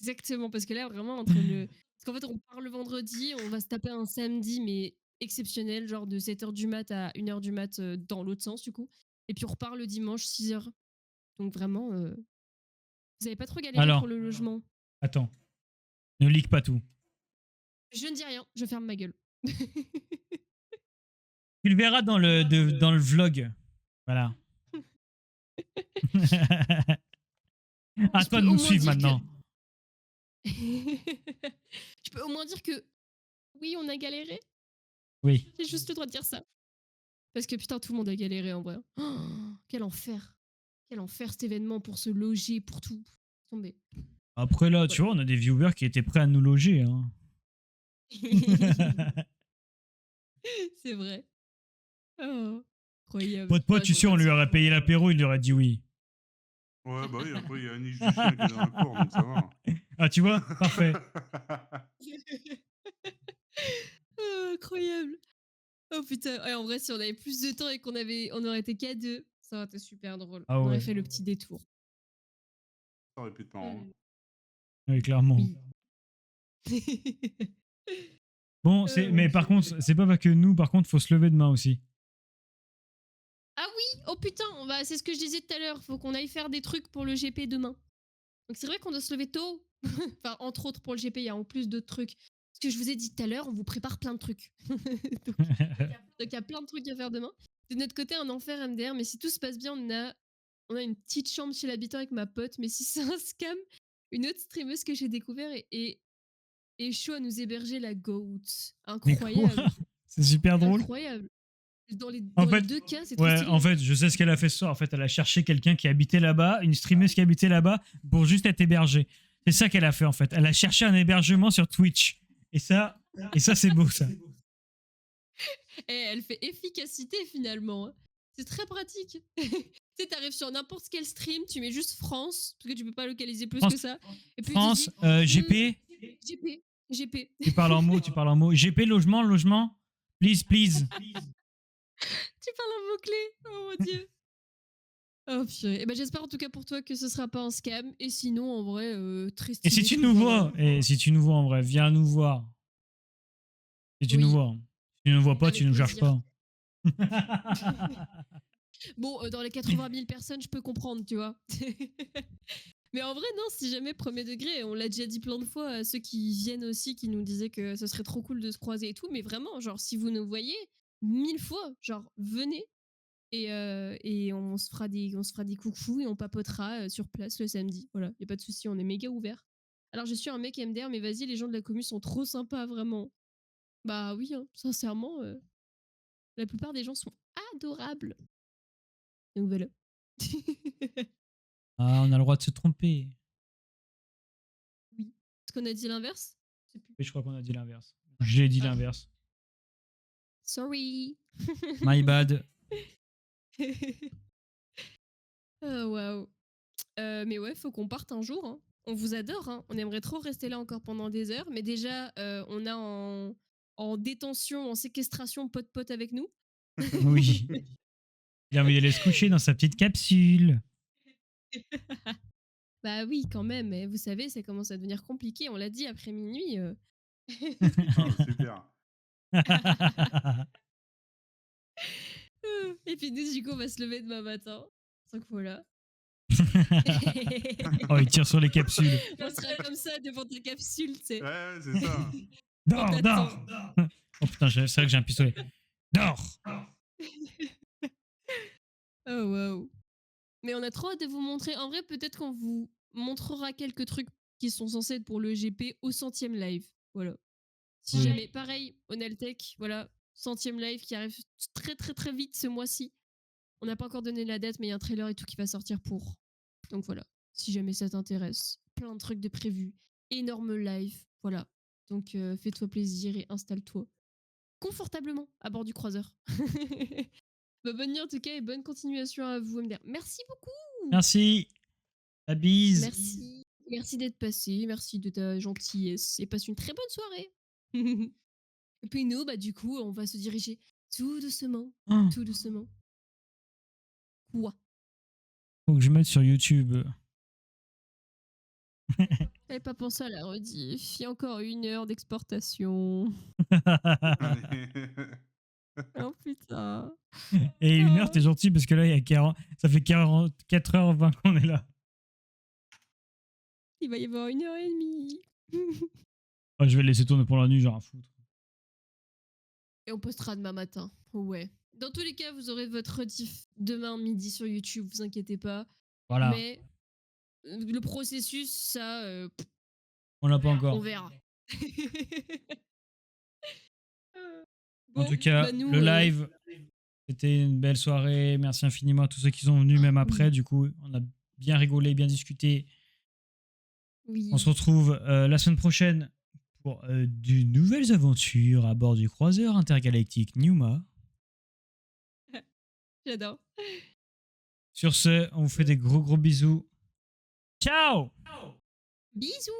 Speaker 1: Exactement, parce que là, vraiment, entre le. Parce qu'en fait, on part le vendredi, on va se taper un samedi, mais exceptionnel, genre de 7h du mat à 1h du mat dans l'autre sens, du coup. Et puis on repart le dimanche, 6h. Donc vraiment, vous avez pas trop galéré
Speaker 2: Alors,
Speaker 1: pour le logement.
Speaker 2: attends. Ne leak pas tout.
Speaker 1: Je ne dis rien, je ferme ma gueule.
Speaker 2: Tu le verras dans dans le vlog. Voilà. À
Speaker 1: Je
Speaker 2: toi
Speaker 1: peux
Speaker 2: de
Speaker 1: au
Speaker 2: nous
Speaker 1: moins
Speaker 2: suivre
Speaker 1: dire
Speaker 2: maintenant.
Speaker 1: Je peux au moins dire que oui, on a galéré.
Speaker 2: Oui.
Speaker 1: J'ai juste le droit de dire ça. Parce que putain, tout le monde a galéré en vrai. Oh, quel enfer. Quel enfer cet événement pour se loger, pour tout. Tomber.
Speaker 2: Après là, tu vois, on a des viewers qui étaient prêts à nous loger. Hein.
Speaker 1: C'est vrai. Oh, incroyable.
Speaker 2: Pote,
Speaker 1: Ouais,
Speaker 2: tu sais, on lui aurait payé l'apéro, il lui aurait dit oui.
Speaker 4: Ouais, bah oui, après, il y a Niche du chien qui est dans la cour, donc ça va.
Speaker 2: Ah, tu vois? Parfait.
Speaker 1: Oh, incroyable. Oh putain. Ouais, en vrai, si on avait plus de temps et on aurait été qu'à deux, Ça aurait été super drôle.
Speaker 2: Ah
Speaker 1: On aurait
Speaker 2: ouais.
Speaker 1: fait le petit détour.
Speaker 4: Ça aurait pu être marrant.
Speaker 2: Oui, clairement.
Speaker 1: Oui.
Speaker 2: Bon, mais par contre, c'est pas parce que nous, par contre, faut se lever demain aussi.
Speaker 1: Ah oui, oh putain, c'est ce que je disais tout à l'heure. Faut qu'on aille faire des trucs pour le GP demain. Donc c'est vrai qu'on doit se lever tôt. Enfin, entre autres pour le GP, il y a en plus d'autres trucs. Ce que je vous ai dit tout à l'heure, on vous prépare plein de trucs. Donc il y a plein de trucs à faire demain. De notre côté, un enfer MDR, mais si tout se passe bien, on a une petite chambre chez l'habitant avec ma pote. Mais si c'est un scam, une autre streameuse que j'ai découvert est chaud à nous héberger la GOAT.
Speaker 2: Mais quoi?
Speaker 1: Incroyable.
Speaker 2: C'est super drôle.
Speaker 1: Incroyable. Dans les
Speaker 2: En fait,
Speaker 1: deux cas, c'est trop
Speaker 2: ouais,
Speaker 1: stylé.
Speaker 2: en fait, je sais ce qu'elle a fait ce soir. En fait, elle a cherché quelqu'un qui habitait là-bas, une streameuse qui habitait là-bas, pour juste être hébergée. C'est ça qu'elle a fait, en fait. Elle a cherché un hébergement sur Twitch. Et ça c'est beau, ça.
Speaker 1: Et elle fait efficacité finalement. Hein. C'est très pratique. Tu sais, t'arrives sur n'importe quel stream, tu mets juste France, parce que tu peux pas localiser plus
Speaker 2: France,
Speaker 1: que ça. Et puis
Speaker 2: France,
Speaker 1: tu dis,
Speaker 2: GP,
Speaker 1: GP.
Speaker 2: tu parles en mots. GP, logement. Please.
Speaker 1: Tu parles en mots-clés. Oh mon dieu. Oh purée. Et ben, j'espère en tout cas pour toi que ce sera pas un scam. Et sinon, en vrai, très
Speaker 2: Et
Speaker 1: stylé.
Speaker 2: si tu nous vois, en vrai, viens nous voir. Si tu
Speaker 1: Oui.
Speaker 2: nous vois. Si tu nous vois pas,
Speaker 1: Avec
Speaker 2: tu nous cherches
Speaker 1: plaisir.
Speaker 2: pas.
Speaker 1: Bon, dans les 80 000 personnes, je peux comprendre, tu vois. Mais en vrai, non, si jamais premier degré, on l'a déjà dit plein de fois à ceux qui viennent aussi, qui nous disaient que ce serait trop cool de se croiser et tout. Mais vraiment, genre, si vous nous voyez, 1000 fois, genre, venez et on se fera des coucous et on papotera sur place le samedi. Voilà, y a pas de souci, on est méga ouvert. Alors, je suis un mec MDR, mais vas-y, les gens de la commu sont trop sympas, vraiment. Bah oui, hein, sincèrement, la plupart des gens sont adorables. Donc voilà.
Speaker 2: Ah, on a le droit de se tromper.
Speaker 1: Oui. Est-ce qu'on a dit l'inverse? Je sais plus.
Speaker 2: Oui, je crois qu'on a dit l'inverse. J'ai dit l'inverse.
Speaker 1: Sorry.
Speaker 2: My bad.
Speaker 1: Oh waouh. Mais ouais, faut qu'on parte un jour. Hein. On vous adore. Hein. On aimerait trop rester là encore pendant des heures. Mais déjà, on a en détention, en séquestration, pote avec nous.
Speaker 2: Oui. Il a envie d'aller se coucher dans sa petite capsule.
Speaker 1: Bah oui, quand même. Mais vous savez, ça commence à devenir compliqué. On l'a dit après minuit.
Speaker 4: Ah, super.
Speaker 1: Et puis nous, du coup, on va se lever demain matin. Donc voilà.
Speaker 2: Oh, il tire sur les capsules.
Speaker 1: On sera comme ça devant ta capsule, tu sais.
Speaker 4: Ouais, c'est ça.
Speaker 2: Dors. Oh putain, c'est vrai que j'ai un pistolet. Dors.
Speaker 1: Oh waouh. Mais on a trop hâte de vous montrer. En vrai, peut-être qu'on vous montrera quelques trucs qui sont censés être pour le GP au 100e live. Voilà. Si
Speaker 2: Oui.
Speaker 1: jamais, pareil, Oneltech, voilà, 100e live qui arrive très très très vite ce mois-ci. On n'a pas encore donné la date, mais il y a un trailer et tout qui va sortir pour. Donc voilà, si jamais ça t'intéresse. Plein de trucs de prévus. Énorme live, voilà. Donc fais-toi plaisir et installe-toi confortablement à bord du croiseur. Bah, bonne nuit en tout cas et bonne continuation à vous, MDR. Merci beaucoup.
Speaker 2: Merci. La bise.
Speaker 1: Merci. Merci d'être passé, merci de ta gentillesse et passe une très bonne soirée. Et puis nous, bah du coup, on va se diriger tout doucement,
Speaker 2: Oh,
Speaker 1: tout doucement. Quoi?
Speaker 2: faut que je mette sur YouTube.
Speaker 1: J'avais pas pensé à la rediff. Il y a encore 1 heure d'exportation. Oh putain.
Speaker 2: Et 1 heure, t'es gentil parce que là, il y a 40... ça fait 4h20 qu'on est là.
Speaker 1: Il va y avoir 1h30.
Speaker 2: Oh, je vais le laisser tourner pour la nuit, genre à foutre.
Speaker 1: Et on postera demain matin. Ouais. Dans tous les cas, vous aurez votre rediff demain midi sur YouTube, vous inquiétez pas.
Speaker 2: Voilà.
Speaker 1: Mais le processus, ça,
Speaker 2: On l'a pas
Speaker 1: on
Speaker 2: encore.
Speaker 1: verra.
Speaker 2: En
Speaker 1: Bon,
Speaker 2: tout cas,
Speaker 1: bah nous,
Speaker 2: le live, c'était une belle soirée. Merci infiniment à tous ceux qui sont venus, même après.
Speaker 1: oui.
Speaker 2: Du coup, on a bien rigolé, bien discuté.
Speaker 1: Oui.
Speaker 2: On se retrouve la semaine prochaine pour de nouvelles aventures à bord du croiseur intergalactique Numa.
Speaker 1: J'adore.
Speaker 2: Sur ce, on vous fait des gros bisous. Ciao!
Speaker 1: Bisous.